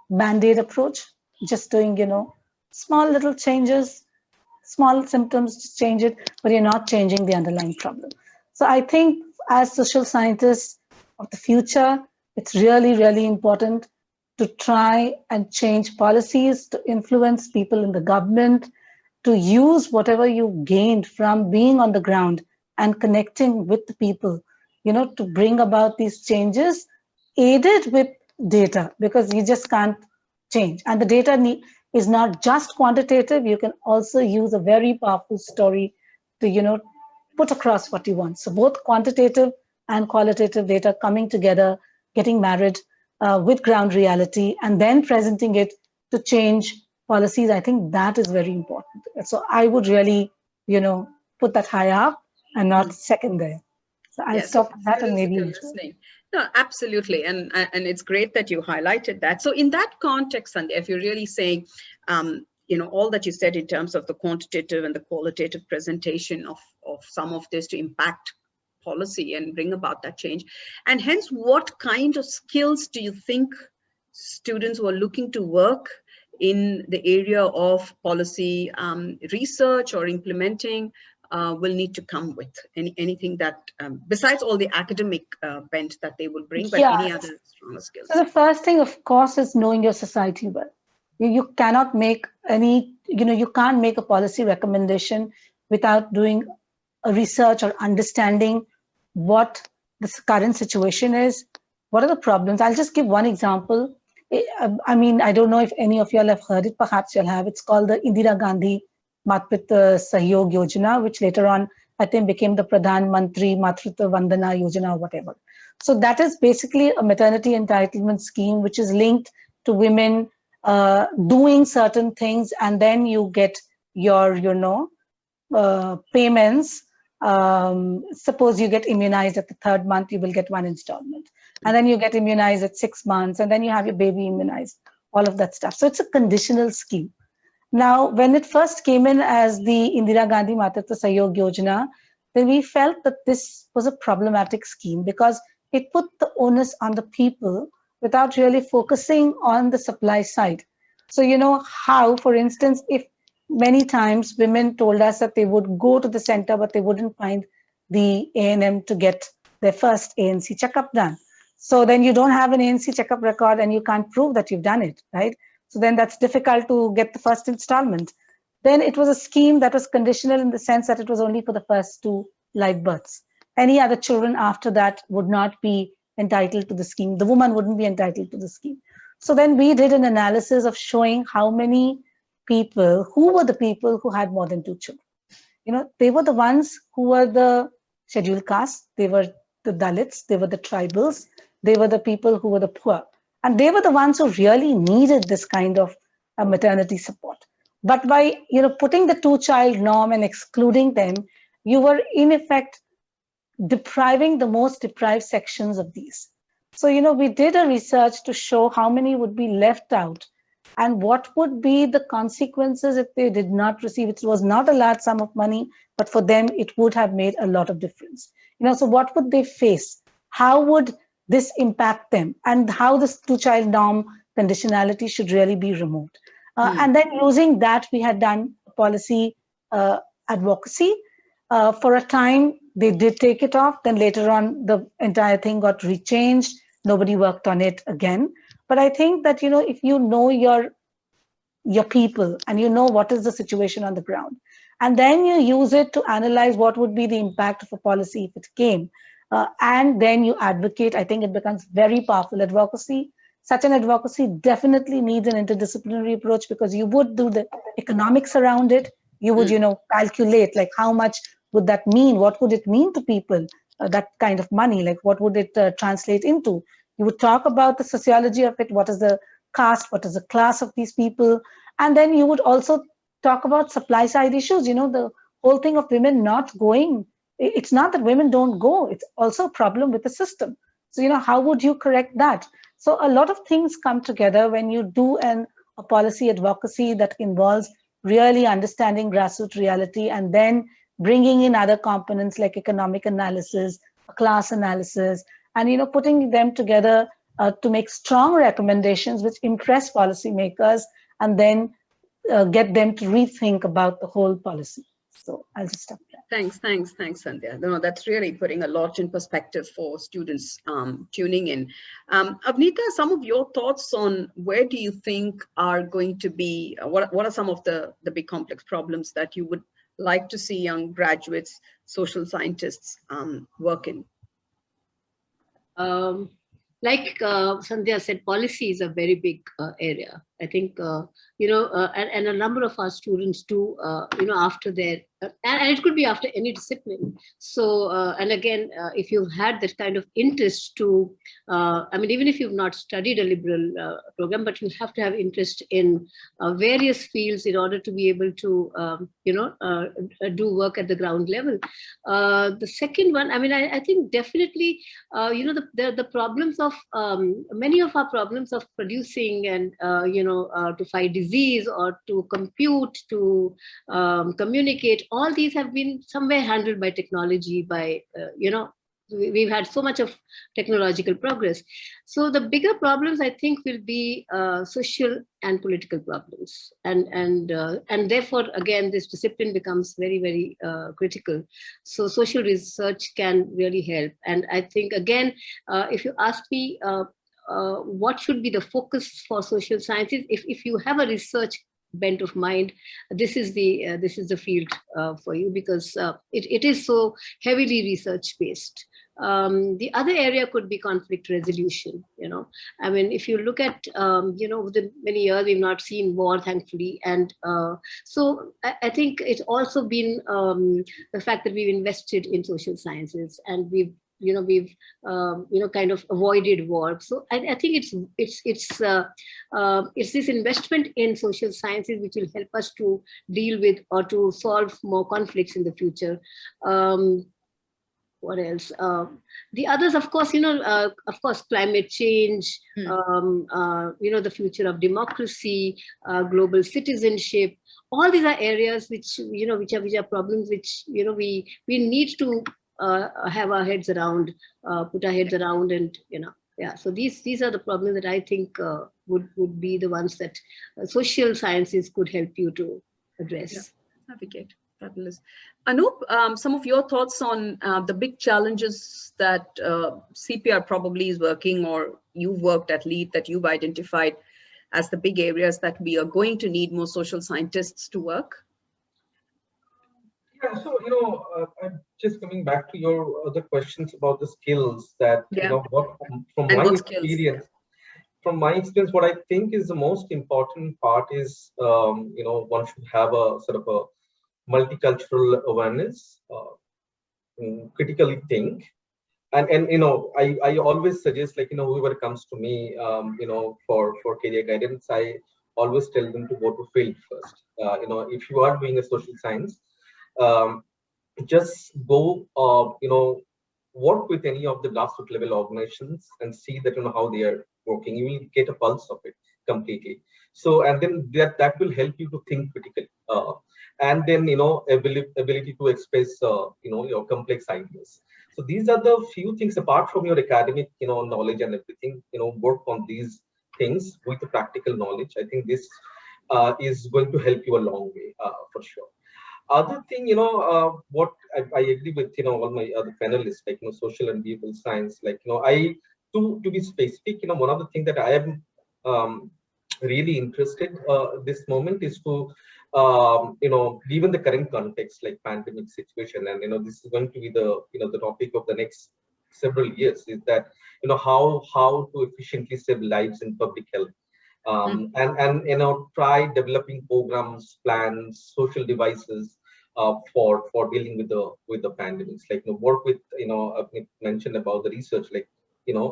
Band-Aid approach, just doing, you know, small little changes, small symptoms to change it, but you're not changing the underlying problem. So I think as social scientists of the future, it's really, really important to try and change policies, to influence people in the government, to use whatever you gained from being on the ground and connecting with the people, you know, to bring about these changes, aided with data, because you just can't change. And the data is not just quantitative. You can also use a very powerful story to, you know, put across what you want. So both quantitative and qualitative data coming together, getting married with ground reality, and then presenting it to change policies. I think that is very important. So I would really, you know, put that high up and not second there. So I'll stop at that and maybe listening. No, absolutely, and it's great that you highlighted that. So in that context, Sandhya, if you're really saying, you know, all that you said in terms of the quantitative and the qualitative presentation of some of this to impact policy and bring about that change, and hence, what kind of skills do you think students who are looking to work in the area of policy research or implementing will need to come with? Anything that, besides all the academic bent that they will bring, but any other stronger skills? So the first thing, of course, is knowing your society well. You cannot make any, you know, you can't make a policy recommendation without doing a research or understanding what the current situation is, what are the problems. I'll just give one example. I mean, I don't know if any of you all have heard it, perhaps you'll have. It's called the Indira Gandhi Matritva Sahyog Yojana, which later on, I think, became the Pradhan Mantri Matritva Vandana Yojana or whatever. So that is basically a maternity entitlement scheme, which is linked to women doing certain things, and then you get your, you know, payments. Suppose you get immunized at the 3rd month, you will get one installment. And then you get immunized at 6 months, and then you have your baby immunized, all of that stuff. So it's a conditional scheme. Now, when it first came in as the Indira Gandhi Matritva Sahyog Yojana, then we felt that this was a problematic scheme because it put the onus on the people without really focusing on the supply side. So, you know, how, for instance, if many times women told us that they would go to the center, but they wouldn't find the A&M to get their first ANC checkup done. So then you don't have an ANC checkup record and you can't prove that you've done it, right? So then that's difficult to get the first installment. Then it was a scheme that was conditional in the sense that it was only for the first 2 live births. Any other children after that would not be entitled to the scheme. The woman wouldn't be entitled to the scheme. So then we did an analysis of showing how many people, who were the people who had more than 2 children. You know, they were the ones who were the scheduled caste, they were the Dalits, they were the tribals, they were the people who were the poor. And they were the ones who really needed this kind of maternity support. But by, you know, putting the 2-child norm and excluding them, you were in effect depriving the most deprived sections of these. So, you know, we did a research to show how many would be left out and what would be the consequences if they did not receive it. It was not a large sum of money, but for them, it would have made a lot of difference. You know, so what would they face? How would this impact them? And how this 2-child norm conditionality should really be removed. And then using that, we had done a policy advocacy. For a time, they did take it off. Then later on, the entire thing got rechanged. Nobody worked on it again. But I think that, if you know your people and you know what is the situation on the ground, and then you use it to analyze what would be the impact of a policy if it came, and then you advocate, I think it becomes very powerful advocacy. Such an advocacy definitely needs an interdisciplinary approach, because you would do the economics around it. You would, calculate like how much would that mean? What would it mean to people? That kind of money, like what would it translate into? You would talk about the sociology of it. What is the caste? What is the class of these people? And then you would also talk about supply side issues. The whole thing of women not going. It's not that women don't go. It's also a problem with the system. So, how would you correct that? So a lot of things come together when you do a policy advocacy that involves really understanding grassroots reality and then bringing in other components like economic analysis, class analysis, and putting them together to make strong recommendations which impress policymakers and then get them to rethink about the whole policy. So I'll just stop there. Thanks, Sandhya. No, that's really putting a lot in perspective for students tuning in. Avneeta, some of your thoughts on where do you think are going to be, what are some of the big complex problems that you would like to see young graduates, social scientists work in? Like Sandhya said, policy is a very big area. I think, and a number of our students do, after their, and it could be after any discipline. So, and again, if you've had that kind of interest to, even if you've not studied a liberal program, but you have to have interest in various fields in order to be able to, do work at the ground level. The second one, I think definitely, the problems of, many of our problems of producing and, to fight disease or to compute, to communicate, all these have been somewhere handled by technology, by, we've had so much of technological progress. So the bigger problems, I think, will be social and political problems. And therefore, again, this discipline becomes very, very critical. So social research can really help. And I think, again, if you ask me, what should be the focus for social sciences? If you have a research bent of mind, this is the field for you, because it is so heavily research based. The other area could be conflict resolution. If you look at over the many years, we've not seen war, thankfully, and so I think it's also been the fact that we've invested in social sciences and we've kind of avoided war. So I think it's this investment in social sciences which will help us to deal with or to solve more conflicts in the future. What else? The others, of course, climate change, the future of democracy, global citizenship. All these are areas which are problems which we need to have our heads around, put our heads around, and So these are the problems that I think would be the ones that social sciences could help you to address. Yeah. Navigate. Fabulous. Anup, some of your thoughts on the big challenges that CPR probably is working, or you've worked at LEAD, that you've identified as the big areas that we are going to need more social scientists to work? Yeah, so I'm just coming back to your other questions about the skills that from my experience, what I think is the most important part is one should have a sort of a multicultural awareness, critically think, and I always suggest, like, whoever comes to me for career guidance, I always tell them to go to field first. If you are doing a social science, just go work with any of the grassroots level organizations and see that how they are working. You will get a pulse of it completely. So, and then that will help you to think critically, and then ability to express your complex ideas. So these are the few things apart from your academic knowledge and everything. Work on these things with the practical knowledge. I think this is going to help you a long way, for sure. Other thing, what I agree with, all my other panelists, like, social and behavioral science, like, to be specific, one of the things that I am really interested this moment is to, given the current context, like pandemic situation, and, this is going to be the, the topic of the next several years, is that, how to efficiently save lives in public health. And try developing programs, plans, social devices for dealing with the pandemics. Like, work with, I've mentioned about the research. Like,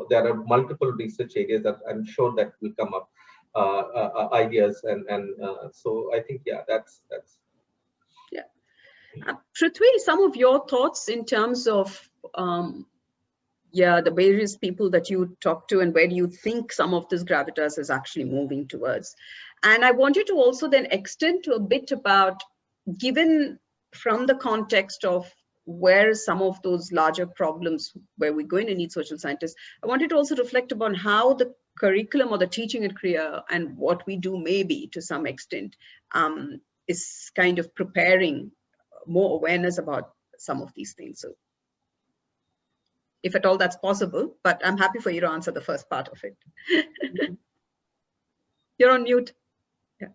there are multiple research areas that I'm sure that will come up, ideas, and so I think, yeah, that's. Yeah. Prithvi, some of your thoughts in terms of the various people that you talk to, and where do you think some of this gravitas is actually moving towards? And I want you to also then extend to a bit about, given from the context of where some of those larger problems where we're going to need social scientists, I wanted to also reflect upon how the curriculum or the teaching and career and what we do maybe to some extent is kind of preparing more awareness about some of these things. So, if at all that's possible, but I'm happy for you to answer the first part of it. You're on mute. Yeah.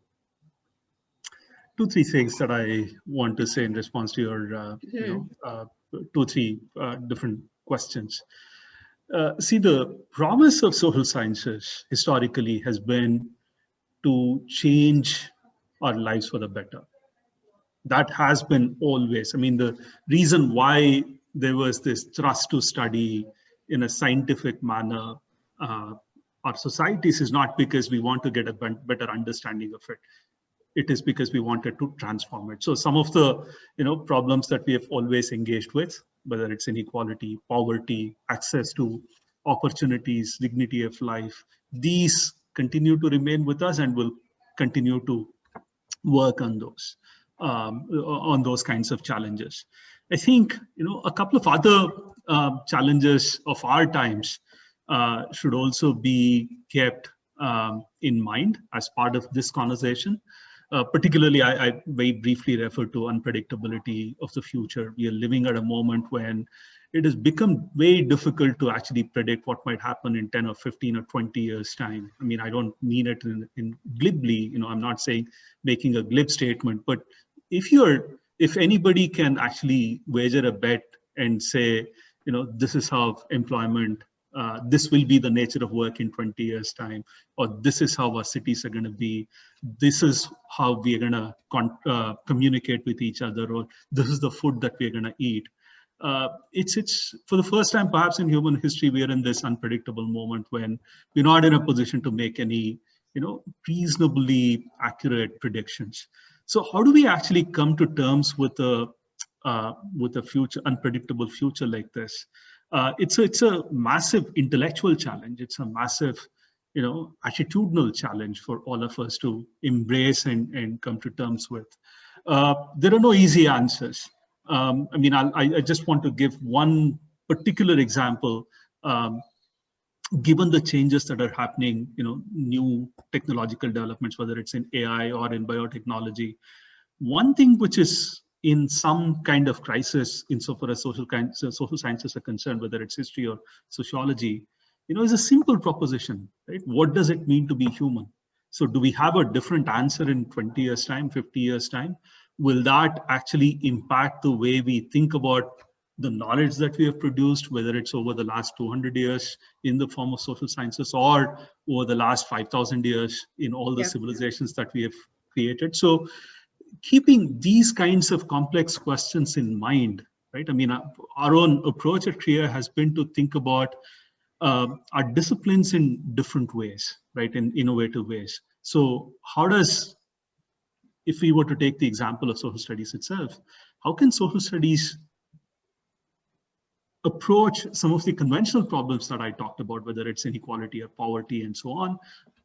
2-3 things that I want to say in response to your, 2-3 different questions. See, the promise of social sciences historically has been to change our lives for the better. That has been always. I mean, the reason why there was this thrust to study in a scientific manner our societies is not because we want to get a better understanding of it. It is because we wanted to transform it. So some of the problems that we have always engaged with, whether it's inequality, poverty, access to opportunities, dignity of life, these continue to remain with us, and will continue to work on those kinds of challenges. I think a couple of other challenges of our times should also be kept in mind as part of this conversation. Particularly, I very briefly refer to unpredictability of the future. We are living at a moment when it has become very difficult to actually predict what might happen in 10 or 15 or 20 years' time. I mean, I don't mean it in glibly, I'm not saying making a glib statement, but if anybody can actually wager a bet and say, this is how employment, this will be the nature of work in 20 years' time, or this is how our cities are going to be, this is how we are going to communicate with each other, or this is the food that we are going to eat. It's for the first time perhaps in human history, we are in this unpredictable moment when we're not in a position to make any reasonably accurate predictions. So how do we actually come to terms with a future, unpredictable future like this? It's a massive intellectual challenge. It's a massive attitudinal challenge for all of us to embrace and come to terms with. There are no easy answers. I mean, I just want to give one particular example. Given the changes that are happening, new technological developments, whether it's in AI or in biotechnology, one thing which is in some kind of crisis insofar as social sciences are concerned, whether it's history or sociology, is a simple proposition, right? What does it mean to be human? So do we have a different answer in 20 years' time, 50 years' time? Will that actually impact the way we think about the knowledge that we have produced, whether it's over the last 200 years in the form of social sciences, or over the last 5,000 years in all the civilizations that we have created? So keeping these kinds of complex questions in mind, right? I mean, our own approach at CREA has been to think about our disciplines in different ways, right? In innovative ways. So how does, if we were to take the example of social studies itself, how can social studies approach some of the conventional problems that I talked about, whether it's inequality or poverty and so on,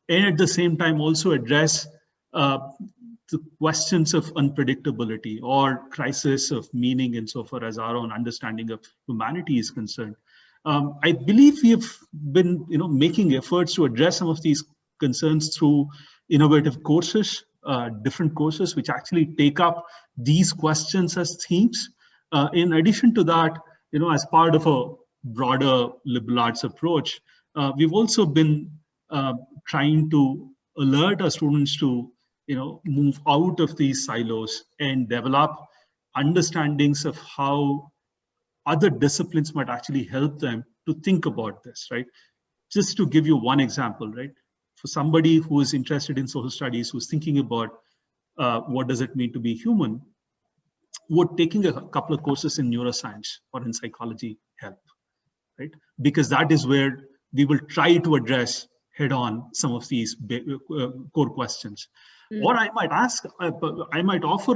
and at the same time also address the questions of unpredictability or crisis of meaning insofar as our own understanding of humanity is concerned. I believe we have been making efforts to address some of these concerns through innovative courses different courses which actually take up these questions as themes. In addition to that, as part of a broader liberal arts approach, we've also been trying to alert our students to, move out of these silos and develop understandings of how other disciplines might actually help them to think about this, right? Just to give you one example, right? For somebody who is interested in social studies, who's thinking about what does it mean to be human, would taking a couple of courses in neuroscience or in psychology help, right? Because that is where we will try to address head on some of these core questions. Or I might ask, I might offer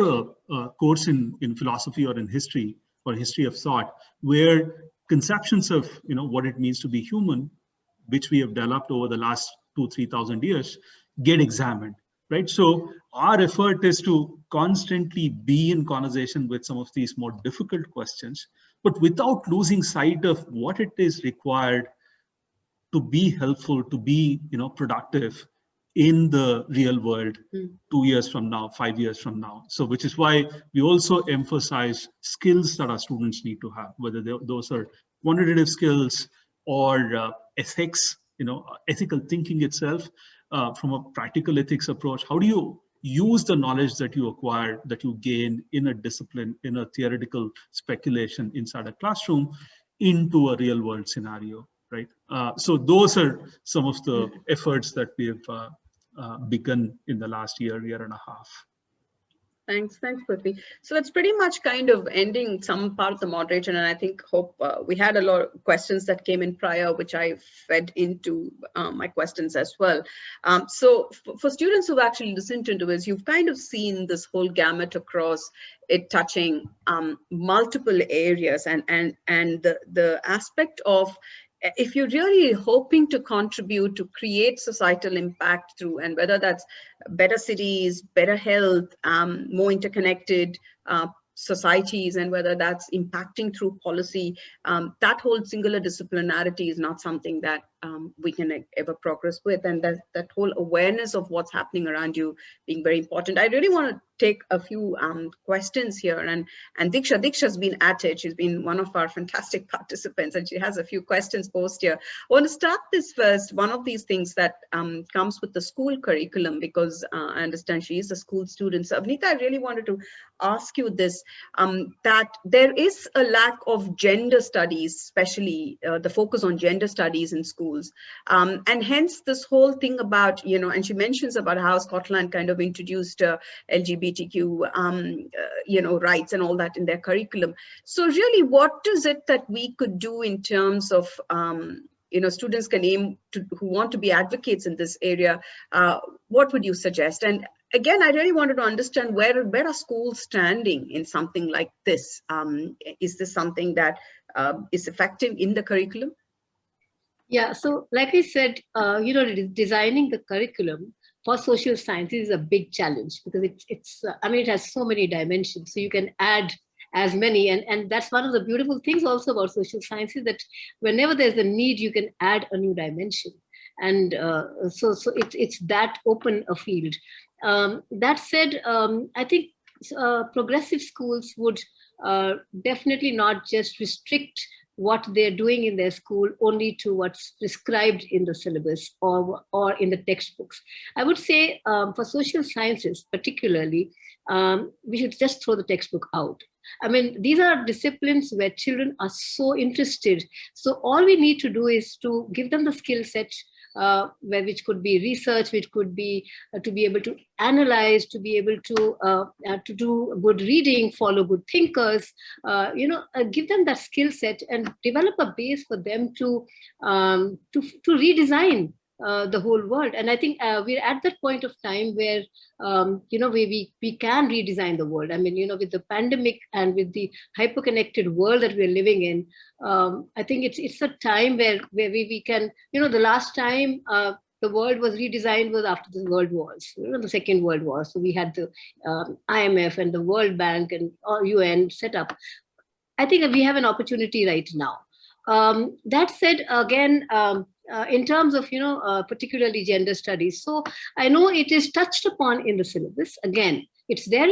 a course in philosophy or in history or history of thought, where conceptions of what it means to be human, which we have developed over the last 2,000-3,000 years, get examined, right? So our effort is to constantly be in conversation with some of these more difficult questions, but without losing sight of what it is required to be helpful, to be productive in the real world 2 years from now, 5 years from now. So which is why we also emphasize skills that our students need to have, whether those are quantitative skills or ethics, ethical thinking itself, from a practical ethics approach. How do you use the knowledge that you acquire, that you gain in a discipline, in a theoretical speculation inside a classroom, into a real world scenario, right? So those are some of the efforts that we've begun in the last year and a half. Thanks, Prithvi. So it's pretty much kind of ending some part of the moderation, and I hope we had a lot of questions that came in prior, which I fed into my questions as well. So for students who've actually listened into this, you've kind of seen this whole gamut across it, touching multiple areas, and the aspect of, if you're really hoping to contribute to create societal impact through, and whether that's better cities, better health, more interconnected societies, and whether that's impacting through policy, that whole singular disciplinarity is not something that we can ever progress with. And that whole awareness of what's happening around you being very important. I really want to take a few questions here, and Diksha's been at it. She's been one of our fantastic participants, and she has a few questions posed here. I want to start this first. One of these things that comes with the school curriculum, because I understand she is a school student. So Avneeta, I really wanted to ask you this, that there is a lack of gender studies, especially the focus on gender studies in schools. And hence this whole thing about, and she mentions about how Scotland kind of introduced LGBTQ, rights and all that in their curriculum. So really, what is it that we could do in terms of, students can aim to, who want to be advocates in this area? What would you suggest? And again, I really wanted to understand where are schools standing in something like this? Is this something that is effective in the curriculum? Yeah, so like I said, designing the curriculum for social sciences is a big challenge, because it has so many dimensions. So you can add as many, and that's one of the beautiful things also about social sciences, that whenever there's a need, you can add a new dimension. And so it's that open a field. That said, I think progressive schools would definitely not just restrict what they're doing in their school only to what's prescribed in the syllabus or in the textbooks. I would say for social sciences particularly, we should just throw the textbook out. I mean, these are disciplines where children are so interested. So all we need to do is to give them the skill set, which could be research, which could be to be able to analyze, to be able to do good reading, follow good thinkers, give them that skill set and develop a base for them to redesign the whole world. And I think we're at that point of time where we can redesign the world. I mean, with the pandemic and with the hyperconnected world that we're living in, I think it's a time where we can, the last time the world was redesigned was after the world wars, the Second World War. So we had the IMF and the World Bank and UN set up. I think we have an opportunity right now. That said, again, in terms of, particularly gender studies. So I know it is touched upon in the syllabus. Again, it's there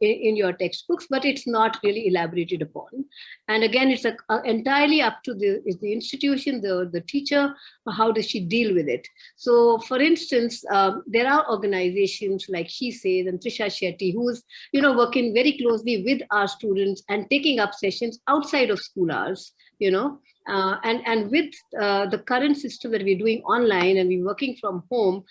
in your textbooks, but it's not really elaborated upon. And again, it's entirely up to the institution, the teacher, how does she deal with it? So, for instance, there are organizations like She Says and Trisha Shetty, who's working very closely with our students and taking up sessions outside of school hours. And with the current system that we're doing online and we're working from home,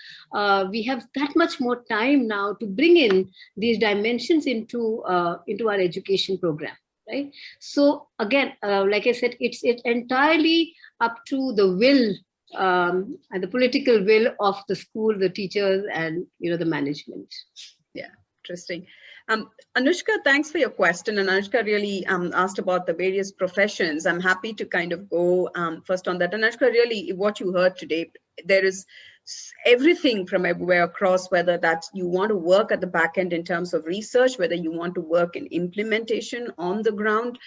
we have that much more time now to bring in these dimensions into our education program, right? So again, like I said, it's entirely up to the will and the political will of the school, the teachers, and the management. Yeah, interesting. Anushka, thanks for your question. And Anushka really asked about the various professions. I'm happy to kind of go first on that. And Anushka, really what you heard today, there is everything from everywhere across, whether that's you want to work at the back end in terms of research, whether you want to work in implementation on the ground,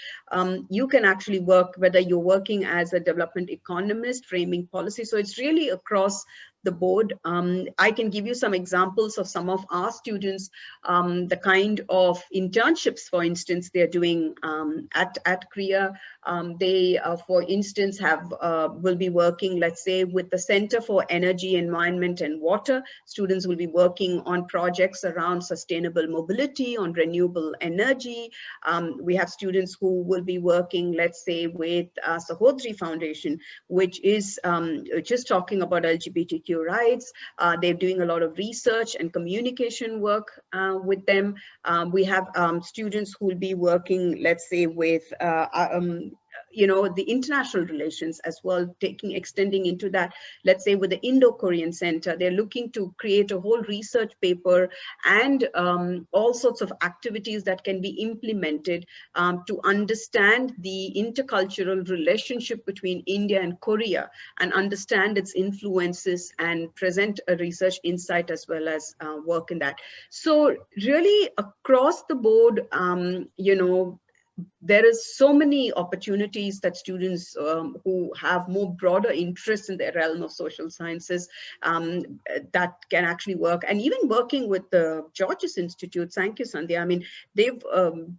you can actually work, whether you're working as a development economist, framing policy. So it's really across the board. I can give you some examples of some of our students, the kind of internships, for instance, they're doing at Korea. They, for instance, will be working, let's say, with the Center for Energy, Environment and Water. Students will be working on projects around sustainable mobility, on renewable energy. We have students who will be working, let's say, with Sahodri Foundation, which is just talking about LGBTQ rights. They're doing a lot of research and communication work with them. We have students who will be working, let's say, with the international relations as well, extending into that, let's say with the Indo-Korean Center. They're looking to create a whole research paper and all sorts of activities that can be implemented to understand the intercultural relationship between India and Korea and understand its influences and present a research insight as well as work in that. So really across the board, there is so many opportunities that students who have more broader interests in their realm of social sciences that can actually work. And even working with the Georges Institute, thank you, Sandhya. I mean, they've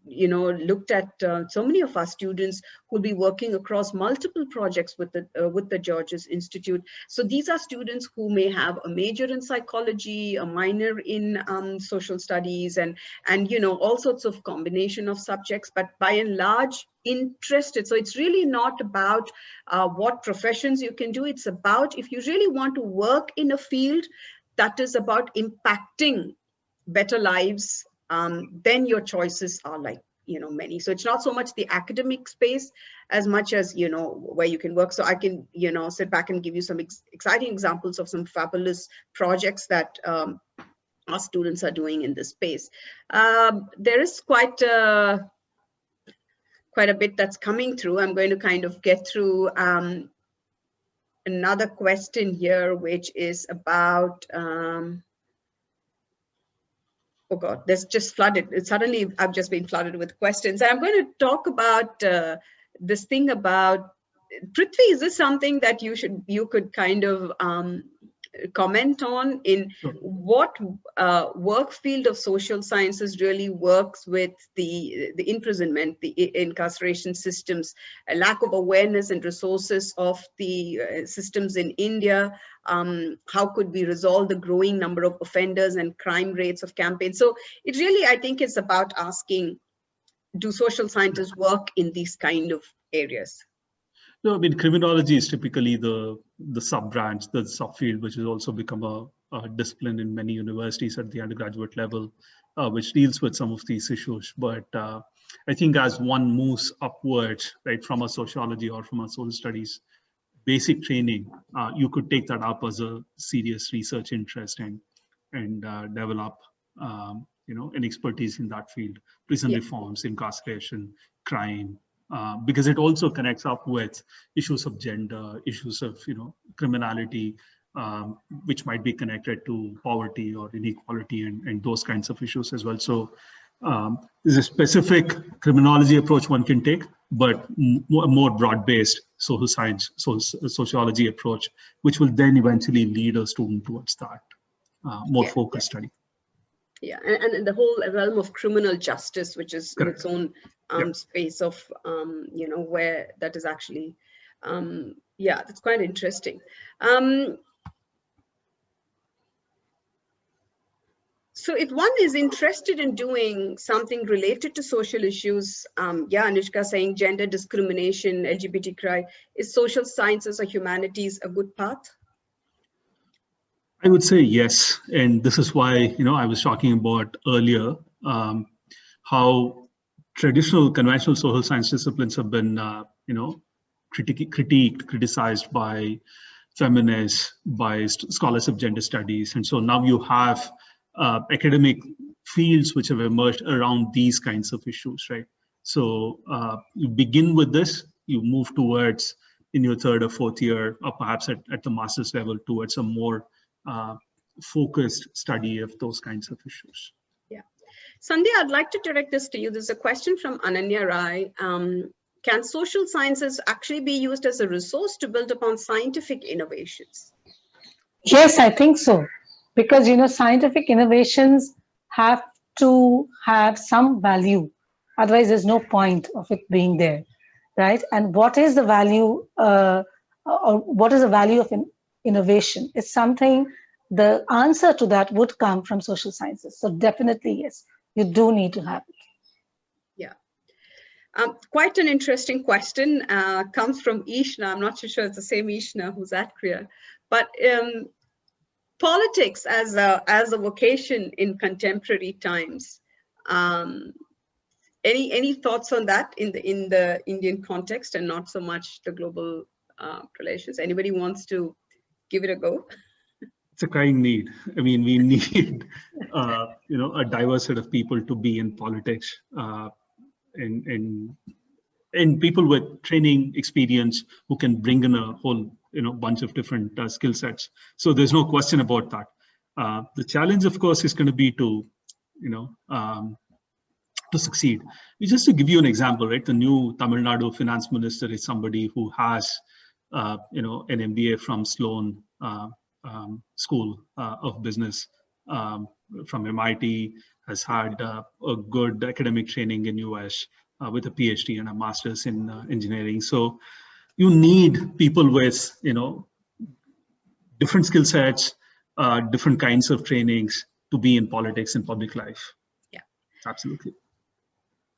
looked at so many of our students who'll be working across multiple projects with the Georges Institute. So these are students who may have a major in psychology, a minor in social studies, and all sorts of combination of subjects, but by and large interested. So it's really not about what professions you can do. It's about if you really want to work in a field that is about impacting better lives, then your choices are like many. So it's not so much the academic space as much as where you can work. So I can sit back and give you some exciting examples of some fabulous projects that our students are doing in this space. There is quite a bit that's coming through. I'm going to kind of get through another question here, which is about, oh God, there's just flooded. Suddenly I've just been flooded with questions. And I'm going to talk about this thing about, Prithvi, is this something that you could kind of comment on in what work field of social sciences really works with the imprisonment, the incarceration systems, a lack of awareness and resources of the systems in India. How could we resolve the growing number of offenders and crime rates of campaigns? So it really, I think, is about asking, do social scientists work in these kind of areas? No, I mean, criminology is typically the sub-branch, the subfield, which has also become a discipline in many universities at the undergraduate level, which deals with some of these issues. But I think as one moves upwards, right, from a sociology or from a social studies basic training, you could take that up as a serious research interest and develop, an expertise in that field, prison reforms, incarceration, crime, because it also connects up with issues of gender, issues of criminality, which might be connected to poverty or inequality and those kinds of issues as well. So There's a specific criminology approach one can take, but a more broad-based social science, sociology approach, which will then eventually lead a student towards that more focused study. Yeah, and the whole realm of criminal justice, which is in its own space of, you know, where that is actually, yeah, that's quite interesting. So if one is interested in doing something related to social issues, yeah, Anushka saying gender discrimination, LGBTQI, is social sciences or humanities a good path? I would say yes, and this is why, you know, I was talking about earlier how traditional conventional social science disciplines have been, you know, critiqued, criticized by feminists, by scholars of gender studies, and so now you have academic fields which have emerged around these kinds of issues, right? So you begin with this, you move towards in your third or fourth year, or perhaps at the master's level, towards a more focused study of those kinds of issues. Yeah. Sandhya, I'd like to direct this to you. There's a question from Ananya Rai. Can social sciences actually be used as a resource to build upon scientific innovations? Yes, I think so. Because, you know, scientific innovations have to have some value. Otherwise, there's no point of it being there, right? And what is the value, or what is the value of innovation? It's something, the answer to that would come from social sciences. So definitely, yes, you do need to have it. Yeah. Quite an interesting question comes from Ishna. I'm not too sure it's the same Ishna who's at Kriya, but politics as a vocation in contemporary times. Any thoughts on that in the Indian context and not so much the global relations? Anybody wants to give it a go? It's a crying need. I mean, we need you know, a diverse set of people to be in politics, and people with training experience who can bring in a whole, you know, bunch of different skill sets. So there's no question about that. The challenge, of course, is going to be to, you know, to succeed. Just to give you an example, right? The new Tamil Nadu finance minister is somebody who has, you know, an MBA from Sloan School of Business from MIT, has had a good academic training in US with a PhD and a master's in engineering. So you need people with, you know, different skill sets, different kinds of trainings to be in politics and public life. Yeah, absolutely.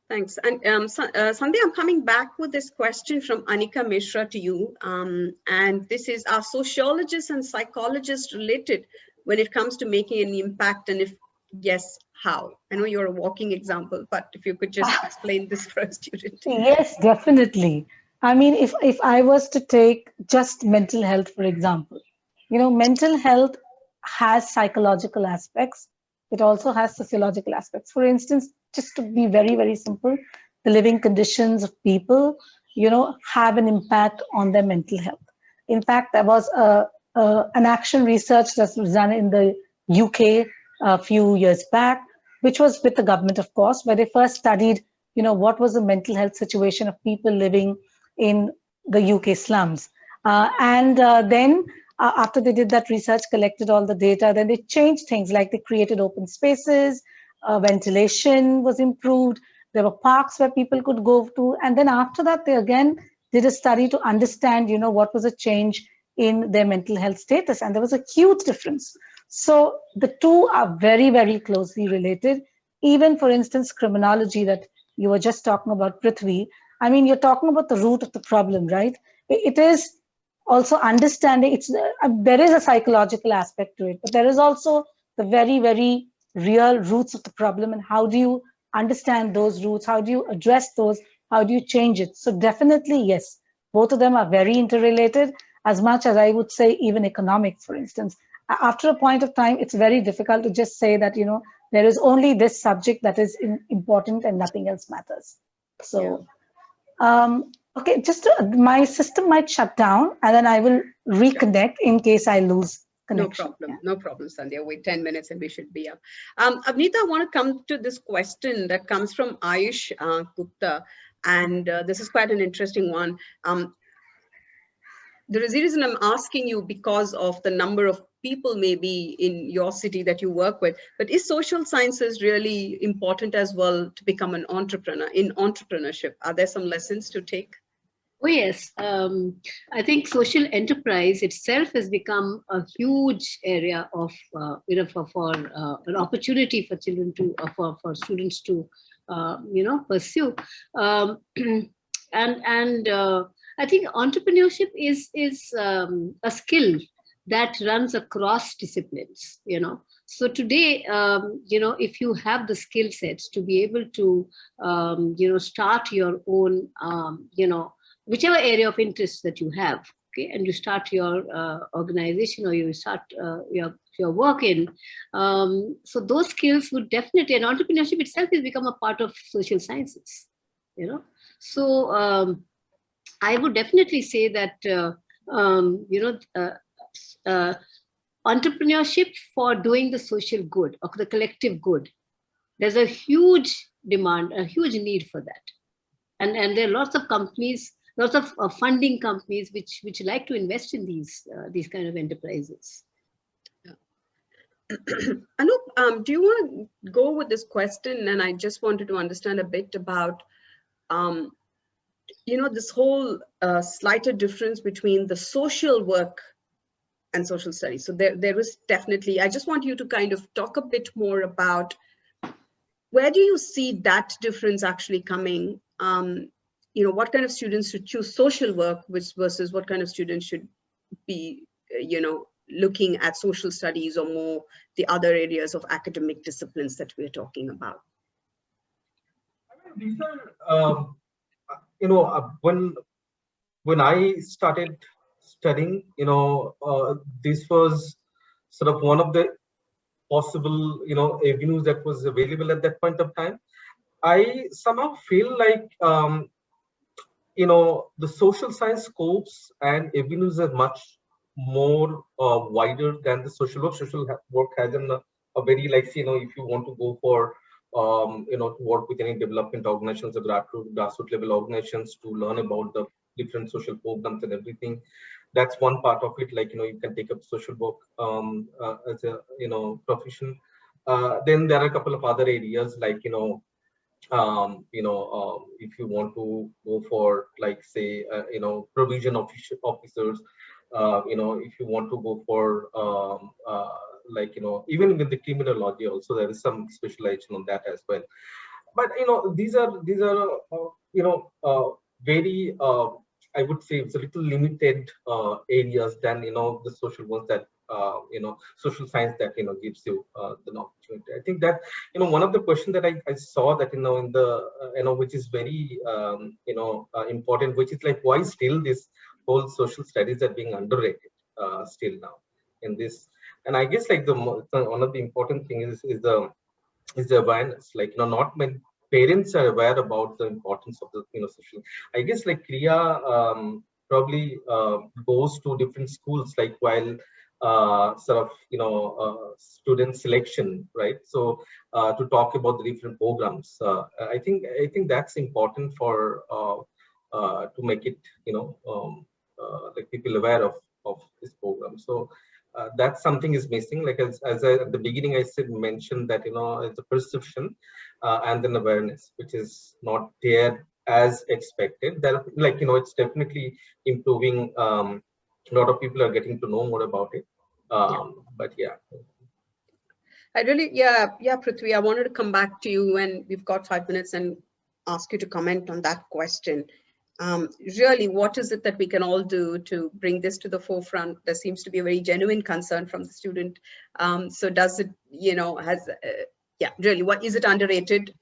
Thanks. And Sandhya, I'm coming back with this question from Anika Mishra to you. And this is, are sociologists and psychologists related when it comes to making an impact? And if yes, how? I know you're a walking example, but if you could just explain this for a student. Yes, definitely. I mean, if I was to take just mental health, for example, you know, mental health has psychological aspects. It also has sociological aspects. For instance, just to be very, very simple, the living conditions of people, you know, have an impact on their mental health. In fact, there was an action research that was done in the UK a few years back, which was with the government, of course, where they first studied, you know, what was the mental health situation of people living in the UK slums. Then after they did that research, collected all the data, then they changed things, like they created open spaces, ventilation was improved, there were parks where people could go to, and then after that they again did a study to understand, you know, what was a change in their mental health status, and there was a huge difference. So the two are very, very closely related. Even, for instance, criminology that you were just talking about, Prithvi, I mean, you're talking about the root of the problem, right? It is also understanding, there is a psychological aspect to it, but there is also the very, very real roots of the problem, and how do you understand those roots? How do you address those? How do you change it? So definitely, yes, both of them are very interrelated, as much as I would say even economics, for instance. After a point of time, it's very difficult to just say that, you know, there is only this subject that is important and nothing else matters. So, okay, my system might shut down and then I will reconnect in case I lose connection. No problem. No problem, Sandhya. Wait 10 minutes and we should be up. Avneeta, I want to come to this question that comes from Ayush Gupta. And this is quite an interesting one. The reason I'm asking you because of the number of people maybe in your city that you work with, but is social sciences really important as well to become an entrepreneur in entrepreneurship? Are there some lessons to take? Oh, yes. I think social enterprise itself has become a huge area of, for an opportunity for children to, for students to, pursue. I think entrepreneurship is a skill that runs across disciplines, So today, if you have the skill sets to be able to, start your own, whichever area of interest that you have, okay, and you start your organization or you start your work in, so those skills would definitely, and entrepreneurship itself has become a part of social sciences, So I would definitely say that, entrepreneurship for doing the social good or the collective good, there's a huge demand, a huge need for that. And there are lots of companies, lots of funding companies which like to invest in these kind of enterprises. Anup, do you want to go with this question? And I just wanted to understand a bit about, this whole slighter difference between the social work and social studies. So there is definitely, I just want you to kind of talk a bit more about where do you see that difference actually coming? What kind of students should choose social work versus what kind of students should be, looking at social studies or more the other areas of academic disciplines that we're talking about? These are, when I started studying, this was sort of one of the possible, avenues that was available at that point of time. I somehow feel like, the social science scopes and avenues are much more wider than the social work. Social work has a very, if you want to go for, to work with any development organizations or grassroots level organizations to learn about the different social programs and everything. That's one part of it. You can take up social work as a, profession. Then there are a couple of other areas if you want to go for say provision officers, if you want to go for even with the criminology also there is some specialization on that as well. But these are very I would say it's a little limited areas than the social ones that social science that gives you the opportunity. I think that one of the questions that I saw that in the which is very important, which is why still this whole social studies are being underrated still now in this. And I guess one of the important things is the awareness. Not many parents are aware about the importance of the social. I guess Kriya probably goes to different schools while student selection, right? So to talk about the different programs, I think that's important for to make it people aware of this program. So that's something is missing. As at the beginning I mentioned that it's a perception and then awareness, which is not there as expected. That it's definitely improving. A lot of people are getting to know more about it. But yeah. I really, yeah, Prithvi, I wanted to come back to you when we've got 5 minutes and ask you to comment on that question. Really, what is it that we can all do to bring this to the forefront? There seems to be a very genuine concern from the student. So does it, really, what is it underrated?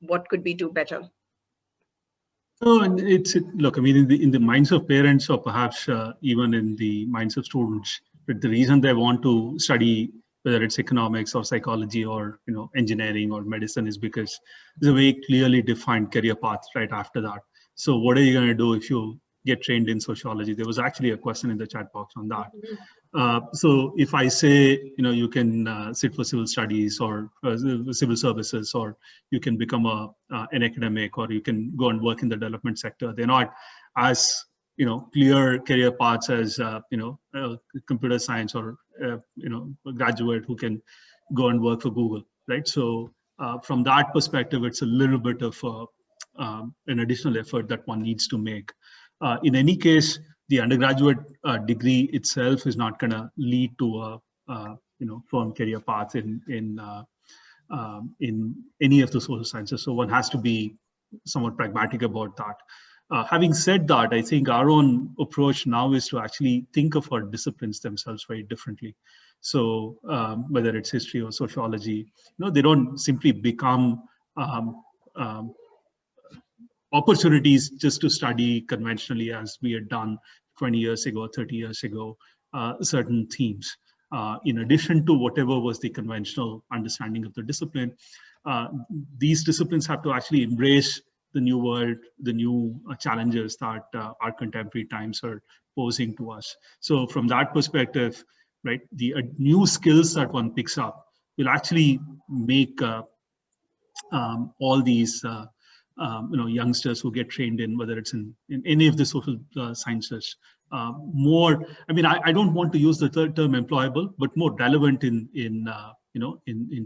What could we do better? No, and look, I mean, in the minds of parents or perhaps even in the minds of students, but the reason they want to study, whether it's economics or psychology or engineering or medicine, is because there's a very clearly defined career path right after that. So what are you going to do if you get trained in sociology. There was actually a question in the chat box on that. So if I say, you can sit for civil studies or civil services, or you can become an academic, or you can go and work in the development sector, they're not as clear career paths as computer science or a graduate who can go and work for Google, right? So from that perspective, it's a little bit of an additional effort that one needs to make. In any case, the undergraduate degree itself is not going to lead to a firm career path in any of the social sciences. So one has to be somewhat pragmatic about that. Having said that, I think our own approach now is to actually think of our disciplines themselves very differently. So whether it's history or sociology, they don't simply become opportunities just to study conventionally as we had done 20 years ago, 30 years ago, certain themes. In addition to whatever was the conventional understanding of the discipline, these disciplines have to actually embrace the new world, the new challenges that our contemporary times are posing to us. So from that perspective, right, the new skills that one picks up will actually make all these youngsters who get trained in, whether it's in any of the social sciences, more, I don't want to use the term employable, but more relevant in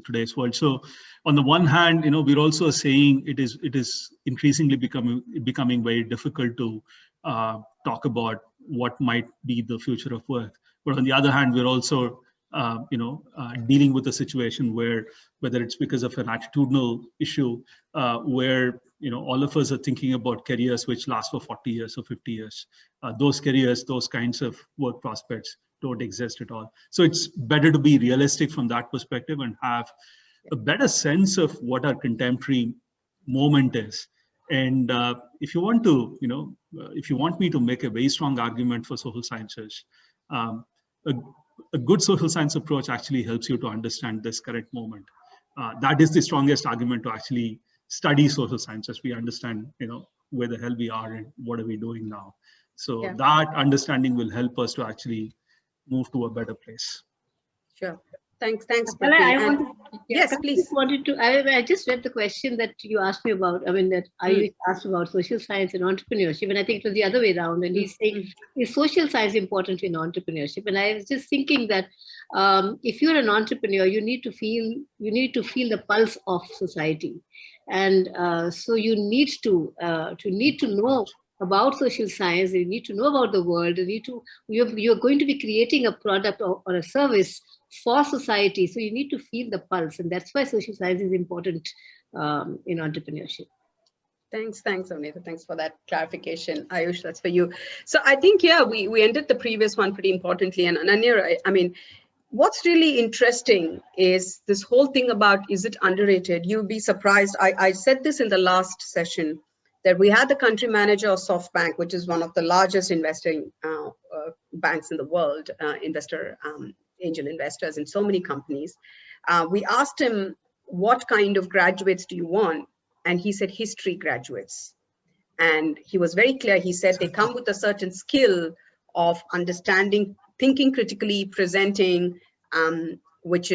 today's world. So on the one hand, we're also saying it is increasingly becoming very difficult to talk about what might be the future of work. But on the other hand, we're also dealing with a situation where, whether it's because of an attitudinal issue, where all of us are thinking about careers which last for 40 years or 50 years. Those careers, those kinds of work prospects don't exist at all. So it's better to be realistic from that perspective and have a better sense of what our contemporary moment is. And if you want to, if you want me to make a very strong argument for social sciences, a good social science approach actually helps you to understand this current moment. That is the strongest argument to actually study social sciences. We understand, where the hell we are and what are we doing now. So that understanding will help us to actually move to a better place. Sure. Thanks, Prithvi. Yes, please. I just read the question that you asked me about. That I asked about social science and entrepreneurship, and I think it was the other way around. And he's saying, is social science important in entrepreneurship? And I was just thinking that if you're an entrepreneur, you need to feel the pulse of society, and so you need to know about social science. You need to know about the world. You're going to be creating a product or a service for society, so you need to feel the pulse, and that's why social science is important in entrepreneurship. Thanks, Avneeta. Thanks for that clarification. Ayush, that's for you. So I think, we ended the previous one pretty importantly. And Ananya, what's really interesting is this whole thing about, is it underrated? You'll be surprised. I said this in the last session, that we had the country manager of SoftBank, which is one of the largest investing banks in the world, angel investors in so many companies. We asked him, what kind of graduates do you want? And he said, history graduates. And he was very clear. He said they come with a certain skill of understanding, thinking critically, presenting, which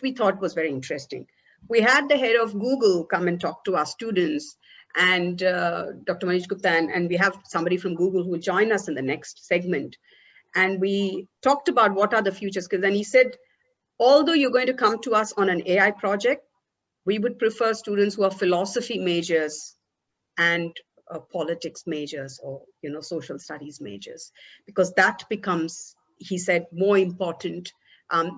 we thought was very interesting. We had the head of Google come and talk to our students, and Dr. Manish Gupta, and we have somebody from Google who will join us in the next segment. And we talked about what are the future skills. And he said, although you're going to come to us on an AI project, we would prefer students who are philosophy majors and politics majors, or social studies majors, because that becomes, he said, more important.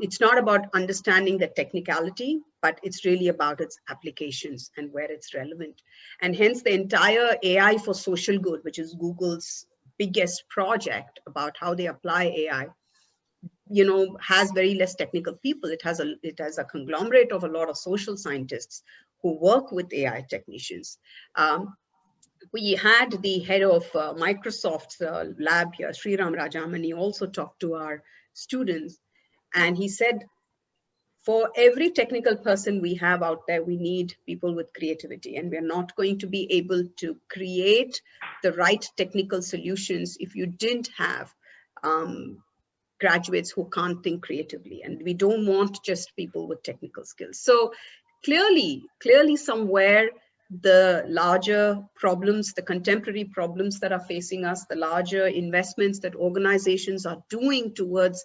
It's not about understanding the technicality, but it's really about its applications and where it's relevant. And hence the entire AI for social good, which is Google's biggest project about how they apply AI, has very less technical people. It has a conglomerate of a lot of social scientists who work with AI technicians. We had the head of Microsoft's lab here, Sriram Rajamani, also talked to our students. And he said, for every technical person we have out there, we need people with creativity, and we're not going to be able to create the right technical solutions if you didn't have graduates who can't think creatively. And we don't want just people with technical skills. So clearly somewhere, the larger problems, the contemporary problems that are facing us, the larger investments that organizations are doing towards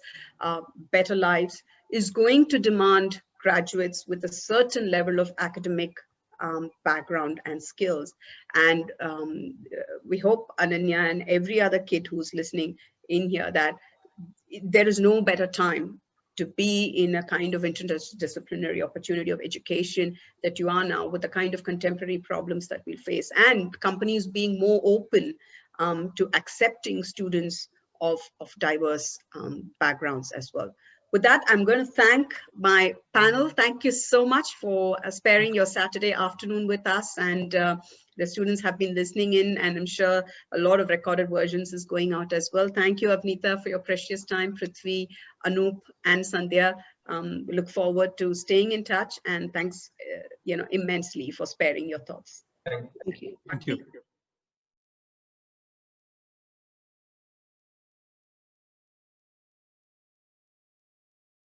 better lives is going to demand graduates with a certain level of academic background and skills. And we hope, Ananya, and every other kid who's listening in here, that there is no better time to be in a kind of interdisciplinary opportunity of education that you are now, with the kind of contemporary problems that we face, and companies being more open to accepting students of diverse backgrounds as well. With that, I'm going to thank my panel. Thank you so much for sparing your Saturday afternoon with us. And the students have been listening in, and I'm sure a lot of recorded versions is going out as well. Thank you, Avneeta, for your precious time. Prithvi, Anup, and Sandhya. We look forward to staying in touch, and thanks immensely for sparing your thoughts. Thank you. Thank you.